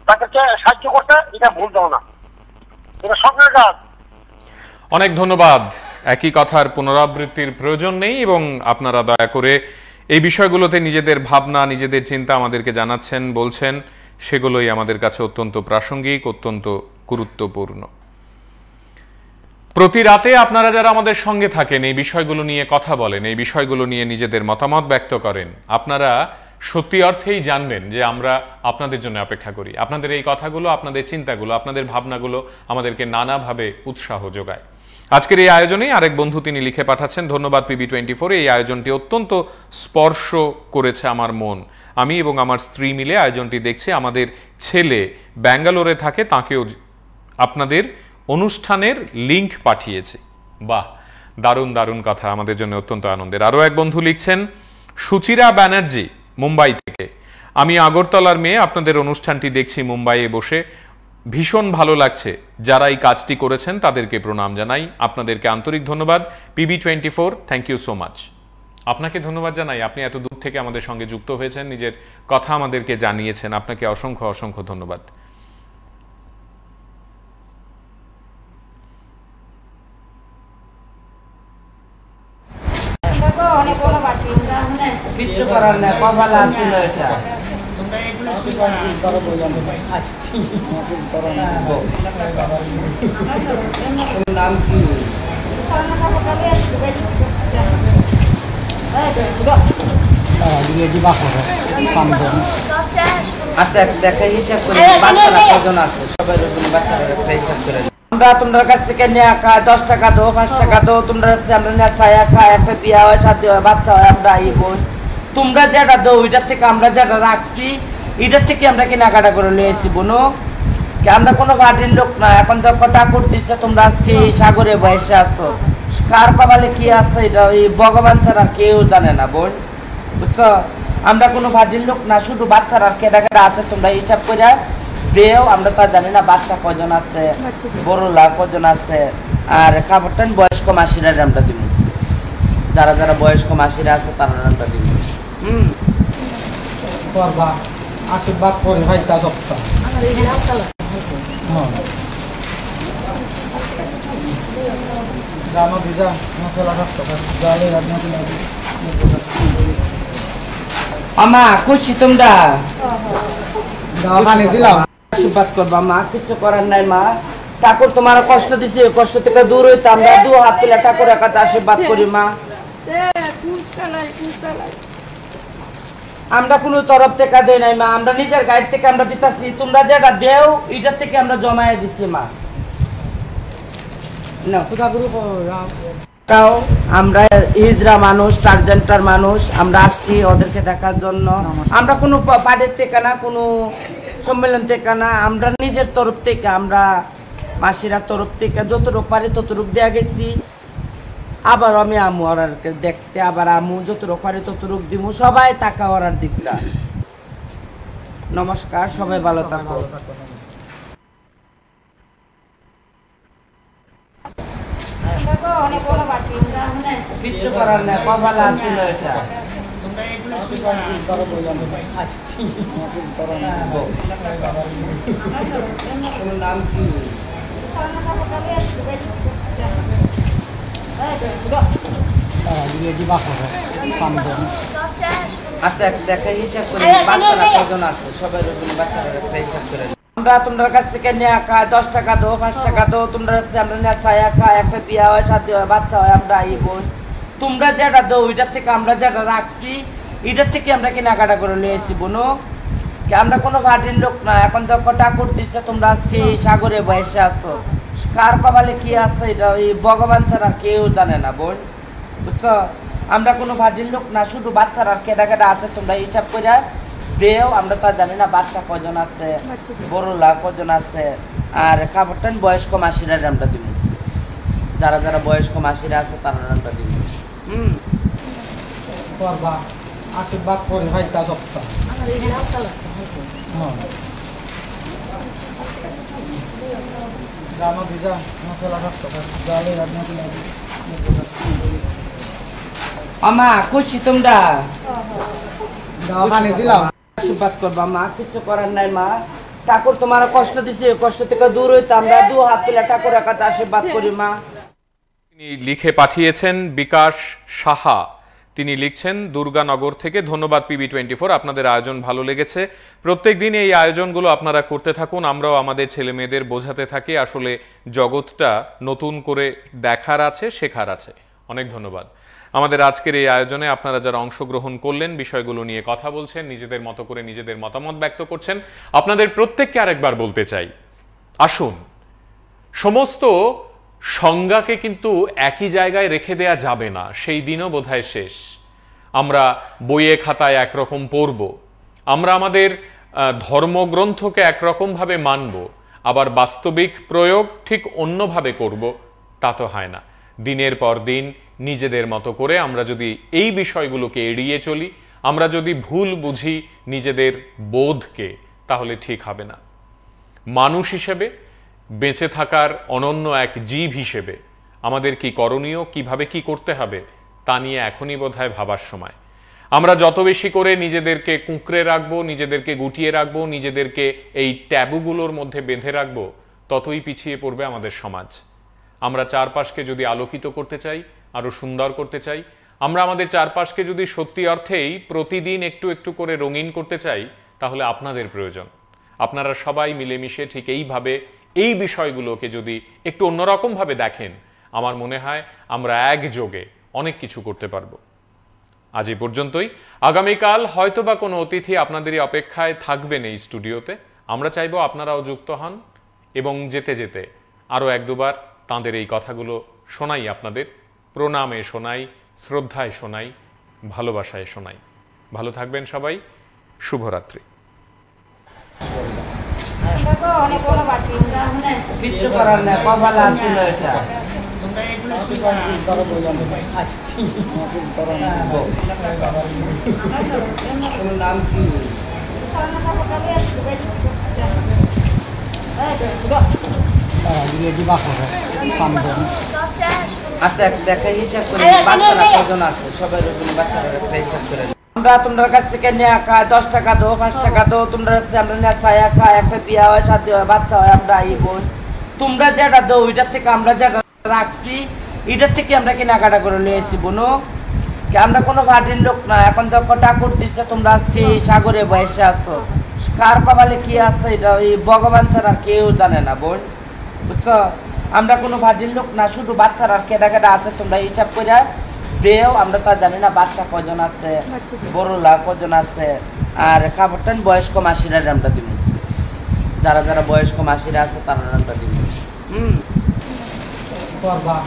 তাদেরকে সাহায্য করতে, এটা ভুল দেবো না, এটা সরকারের কাজ। অনেক ধন্যবাদ। একই কথার পুনরাবৃত্তির প্রয়োজন নেই এবং আপনারা দয়া করে এই বিষয়গুলোতে নিজেদের ভাবনা, নিজেদের চিন্তা আমাদেরকে জানাচ্ছেন, বলছেন, সেগুলোই আমাদের কাছে অত্যন্ত প্রাসঙ্গিক, অত্যন্ত গুরুত্বপূর্ণ। প্রতি রাতে আপনারা যারা আমাদের সঙ্গে থাকেন, এই বিষয়গুলো নিয়ে কথা বলেন, এই বিষয়গুলো নিয়ে নিজেদের মতামত ব্যক্ত করেন, আপনারা সত্যি অর্থেই জানবেন যে আমরা আপনাদের জন্য অপেক্ষা করি। আপনাদের এই কথাগুলো, আপনাদের চিন্তাগুলো, আপনাদের ভাবনাগুলো আমাদেরকে নানাভাবে উৎসাহ যোগায়। আজকের এই আয়োজনে আরেক বন্ধু তিনি লিখে পাঠাচ্ছেন, ধন্যবাদ PB24, এই আয়োজনটি অত্যন্ত স্পর্শ করেছে আমার মন। আমি এবং আমার স্ত্রী মিলে আয়োজনটি দেখছি। আমাদের ছেলে ব্যাঙ্গালোরে থাকে, তাকেও আপনাদের অনুষ্ঠানের লিংক পাঠিয়েছে। বাহ, দারুণ দারুণ কথা, আমাদের জন্য অত্যন্ত আনন্দের। আরও এক বন্ধু লিখছেন, সুচিরা ব্যানার্জি মুম্বাই থেকে, আমি আগরতলার মেয়ে, আপনাদের অনুষ্ঠানটি দেখছি মুম্বাইয়ে বসে, ভীষণ ভালো লাগছে। যারা এই কাজটি করেছেন তাদেরকে প্রণাম জানাই, আপনাদেরকে আন্তরিক ধন্যবাদ। PB24, thank you so much. আপনাকে ধন্যবাদ জানাই, আপনি এত দূর থেকে আমাদের সঙ্গে যুক্ত হয়েছেন, নিজের কথা আমাদেরকে জানিয়েছেন, আপনাকে অসংখ্য অসংখ্য ধন্যবাদ। কিচ্ছু করার নেই, কপালে আসছিল এটা। নাম কি? আচ্ছা দেখা হিসাব করে, বাচ্চারা কজন আছে সবাই বাচ্চারা একটা হিসাব করে। আমরা তোমার কাছ থেকে নিয়ে 10 টাকা দাও, 5 টাকা দাও, তোমরা আমরা নিয়ে ছায়া খাই, একটা বিয়া হয়, শাদী হয়, বাচ্চা হয়, আমরা এই বোন, তোমরা যেটা দাও ওইটার থেকে আমরা যেটা রাখছি এটার থেকে আমরা কেনাকাটা করে নিয়ে এসেছি বোনো। আমরা কোনো বাড়ির লোক না, এখন তো কথা করতেছে তোমরা আজকে সাগরে বয়সে আসতো, কার কপালে কি আছে এটা ওই ভগবান ছাড়া কেউ জানে না বোন, বুঝছো? আমরা কোনো বাড়ির লোক না, শুধু বাচ্চারা কেনাকাটা আছে, তোমরা হিসাব করে দেও। আমরা তো জানি না বাচ্চা কজন আছে, বড়লা কজন আছে, আর কাপড়টান বয়স্ক মাসিরা আমরা দিব, যারা যারা বয়স্ক মাসিরা আছে তারা আমরা দিব। করবা আশীর্বাদ করে ভাইটা সপ্তাহ জানো ভিজা মশলা রাখতে জলে আমা খুশি তোমরা? পানি দিলাম, আশীর্বাদ করবা মা, কিছু করার নাই মা। ঠাকুর তোমার কষ্ট দিছে, কষ্ট থেকে দূর হইতে আমরা দু হাত তুলে ঠাকুরের কাছে আশীর্বাদ করি মা। আমরা কোনো তরফ থেকে দেই নাই মা, আমরা নিজের গাড়ি থেকে আমরা দিতাছি, তোমরা যেটা দেও এটার থেকে আমরা জমায়ে দিছি মা। তাও আমরা হিজরা মানুষ, ট্রান্সজেন্ডার মানুষ, আমরা আসছি ওদেরকে দেখার জন্য। আমরা কোনো পার্টির থেকে না, কোনো সম্মেলন থেকে না, আমরা নিজের তরফ থেকে, আমরা মাসিরার তরফ থেকে যতটুকু পারি ততটুকু দেয়া গেছি। আবার আমি আমু অর্ডারকে দেখতে, আবার আমু যতটুকু পারি ততটুকু দিব, সবাই টাকা অর্ডার দিকলা। নমস্কার, সবাই ভালো থাকো। কিচ্ছু করার নেই, কপালে আসছিল এটা। নাম কি? দিয়ে দিবা খাবে পানবেন। আচ্ছা দেখা হিসাব করে বাচ্চারা কজন আছে সবাই রকম বাচ্চারা একটা হিসাব করে আমরা তোমাদের কাছ থেকে নিয়ে 10 টাকা দাও 5 টাকা দাও তোমরা আমরা নিয়ে ছায়া খাই একটা বিয়া হয় শাদী হয় বাচ্চা হয় আমরা এই বোন তোমরা যেটা দাও ওইটার থেকে আমরা যেটা রাখছি এটার থেকে আমরা কেনাকাটা করে নিয়ে এসেছি বোনো আমরা কোনো ভাটির লোক না এখন যখন ঠাকুর দিচ্ছে তোমরা আজকে এই সাগরে বসে আসতো কার কপালে কি আছে এটা ওই ভগবান ছাড়া কেউ জানে না বোন বুঝছো আমরা কোনো ভাটির লোক না শুধু বাচ্চারা কেটা কেটা আছে তোমরা হিসাব করে দেও আমরা তো জানি না বাচ্চা কজন আছে বড়লা কজন আছে আর কাপড়টান বয়স্ক মাসিরা আমরা দিব যারা যারা বয়স্ক মাসিরা আছে তারা আমরা দিব করবা আশীর্বাদ করে ভাইটা সপ্তাহ জানো ভিজা মশলা রাখতে জলে রাখতে লাগে আমা খুশি তোমরা পানি দিলাম আশীর্বাদ করবা মা কিছু করার নাই মা ঠাকুর তোমার কষ্ট দিছে কষ্ট থেকে দূর হইতে আমরা দু হাত তুলে ঠাকুরের কাছে আশীর্বাদ করি মা তিনি লিখে পাঠিয়েছেন বিকাশ সাহা তিনি লিখছেন দুর্গানগর থেকে ধন্যবাদ PB24 আপনাদের আয়োজন ভালো লেগেছে প্রত্যেকদিন এই আয়োজনগুলো আপনারা করতে থাকুন আমরাও আমাদের ছেলে মেয়েদের বোঝাতে থাকি আসলে জগৎটা নতুন করে দেখার আছে শেখার আছে অনেক ধন্যবাদ আমাদের আজকের এই আয়োজনে আপনারা যারা অংশগ্রহণ করলেন বিষয়গুলো নিয়ে কথা বলছেন নিজেদের মতো করে নিজেদের মতামত ব্যক্ত করছেন আপনাদের প্রত্যেককে আরেকবার বলতে চাই আসুন সমস্ত সংজ্ঞাকে কিন্তু একই জায়গায় রেখে দেয়া যাবে না সেই দিনও বোধহয় শেষ আমরা বইয়ে খাতায় একরকম পড়ব আমরা আমাদের ধর্মগ্রন্থকে একরকমভাবে মানব আবার বাস্তবিক প্রয়োগ ঠিক অন্যভাবে করব তা তো হয় না দিনের পর দিন নিজেদের মতো করে আমরা যদি এই বিষয়গুলোকে এড়িয়ে চলি আমরা যদি ভুল বুঝি নিজেদের বোধকে তাহলে ঠিক হবে না মানুষ হিসেবে বেঁচে থাকার অনন্য এক জীব হিসেবে আমাদের কি করণীয় কিভাবে কি করতে হবে তা নিয়ে এখনই বোধহয় ভাবার সময় আমরা যত বেশি করে নিজেদেরকে কুঁকড়ে রাখবো নিজেদেরকে গুটিয়ে রাখবো নিজেদেরকে এই ট্যাবুগুলোর মধ্যে বেঁধে রাখবো ততই পিছিয়ে পড়বে আমাদের সমাজ আমরা চারপাশকে যদি আলোকিত করতে চাই আরো সুন্দর করতে চাই আমরা আমাদের চারপাশকে যদি সত্যি অর্থেই প্রতিদিন একটু একটু করে রঙিন করতে চাই তাহলে আপনাদের প্রয়োজন আপনারা সবাই মিলেমিশে ঠিক এইভাবে এই বিষয়গুলোকে যদি একটু অন্যরকম ভাবে দেখেন আমার মনে হয় আমরা একযোগে অনেক কিছু করতে পারবো আজ এই পর্যন্তই আগামীকাল হয়তোবা কোনো অতিথি আপনাদেরই অপেক্ষায় থাকবেন এই স্টুডিওতে আমরা চাইবো আপনারাও যুক্ত হন এবং যেতে যেতে আরো এক দুবার তাঁদের এই কথাগুলো শোনাই আপনাদের প্রণামে শোনাই শ্রদ্ধায় শোনাই ভালোবাসায় শোনাই ভালো থাকবেন সবাই শুভরাত্রি কিচ্ছু করার নাই কপাল আসছিল এটা নাম কি দিয়ে দিবা খাবে পানবেন। আচ্ছা দেখা হিসাব করে বাচ্চারা কজন আছে সবাই রকম বাচ্চারা একটা হিসাব করে আমরা তোমাদের কাছ থেকে নিয়ে 10 টাকা দাও 5 টাকা দাও তোমরা আমরা নিয়ে ছায়া খাই একটা বিয়া হয় শাদী হয় বাচ্চা হয় আমরা এই বোন তোমরা যেটা দাও ওইটার থেকে আমরা যেটা রাখছি এটার থেকে আমরা কেনাকাটা করে নিয়ে এসেছি বোনো আমরা কোনো ভাটির লোক না এখন যখন ঠাকুর দিচ্ছে তোমরা আজকে এই সাগরে বসে আসতো কার কপালে কি আছে এটা ওই ভগবান ছাড়া কেউ জানে না বোন বুঝছো আমরা কোনো ভাটির লোক না শুধু বাচ্চারা কেটা কেটা আছে তোমরা হিসাব করে দেও আমরা তো জানি না বাচ্চা কজন আছে বড়লা কজন আছে আর কাপড়টান বয়স্ক মাসিরা আমরা দিব যারা যারা বয়স্ক মাসিরা আছে তারা আমরা দিব করবা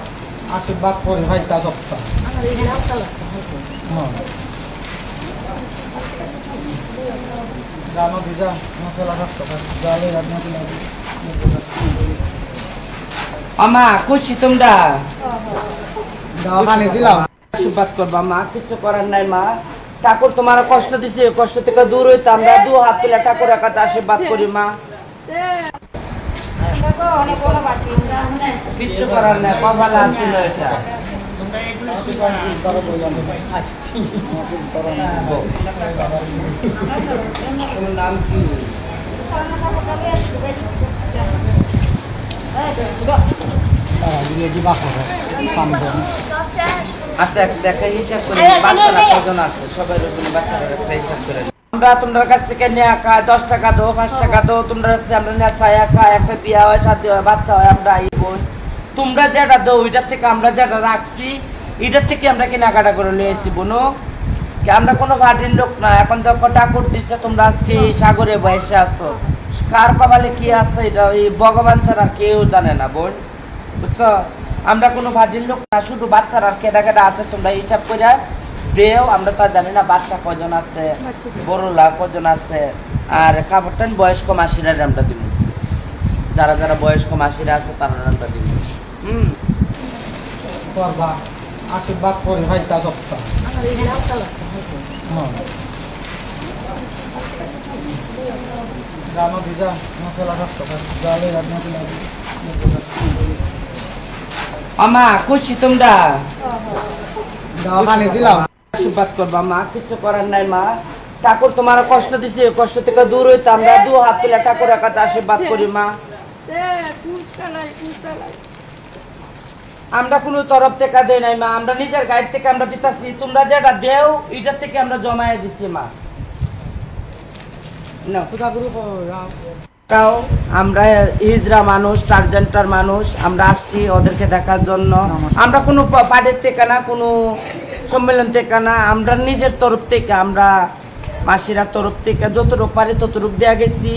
আশীর্বাদ করে ভাইটা সপ্তাহ জানো ভিজা মশলা রাখতে জলে রাখতে লাগে আমা খুশি তোমরা পানি দিলাম আশীর্বাদ করবা মা কিছু করার নাই মা ঠাকুর তোমার কষ্ট দিছে কষ্ট থেকে দূর হইতে আমরা দু হাত তুলে ঠাকুরের কাছে আশীর্বাদ করি মা কিচ্ছু করার নাই কপাল আসছিল এটা নাম কি দিয়ে দিবা খাবে পানবেন। আচ্ছা দেখা হিসাব করে বাচ্চারা কজন আছে সবাই বাচ্চারা একটা হিসাব করে আমরা তোমাদের কাছ থেকে নিয়ে 10 টাকা দাও 5 টাকা দাও তোমরা আমরা নিয়ে ছায়া খাই একটা বিয়া হয় শাদী হয় বাচ্চা হয় আমরা এই বোন তোমরা যেটা দাও ওইটার থেকে আমরা যেটা রাখছি এটার থেকে আমরা কেনাকাটা করে নিয়ে এসেছি বোনো আমরা কোনো ভাটির লোক না এখন তো ঠাকুর দিচ্ছে তোমরা আজকে সাগরে বসে আসছো কার কপালে কি আছে এটা এই ভগবান ছাড়া কেউ জানে না বোন বুঝছো আমরা কোনো ভাটির লোক না শুধু বাচ্চারা কেটা কেটা আছে তোমরা হিসাব করে দেও আমরা তো জানি না বাচ্চা কজন আছে বড়লা কজন আছে আর কাপড়টান বয়স্ক মাসিরা আমরা দিব যারা যারা বয়স্ক মাসিরা আছে তারা আমরা দিব করবা আশীর্বাদ করে ভাইটা সপ্তাহ জানো ভিজা মশলা রাখতো জলে রান্না করে আমা খুশি তোমরা পানি দিলাম আশীর্বাদ করবা মা কিছু করার নাই মা ঠাকুর তোমার কষ্ট দিছে কষ্ট থেকে দূর হইতে আমরা দু হাত তুলে ঠাকুরের কাছে আশীর্বাদ করি মা আমরা কোনো তরফ থেকে দেই নাই মা আমরা নিজের গাইড থেকে আমরা দিতাছি তোমরা যেটা দেও এটার থেকে আমরা জমায়ে দিছি মা না তাও আমরা ইজরা মানুষ টার্জেন্টার মানুষ আমরা আসছি ওদেরকে দেখার জন্য আমরা কোনো পার্টির থেকে না কোনো সম্মেলন থেকে না আমরা নিজের তরফ থেকে আমরা মাসিরা তরফ থেকে যতটুকু পারি ততটুকু দেয়া গেছি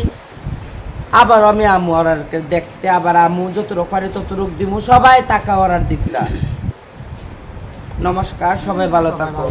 আবার আমি আমু ওরাকে দেখতে আবার আমু যতটুকু পারি ততটুকু দিব সবাই টাকা ওরার দিকটা নমস্কার সবাই ভালো থাকো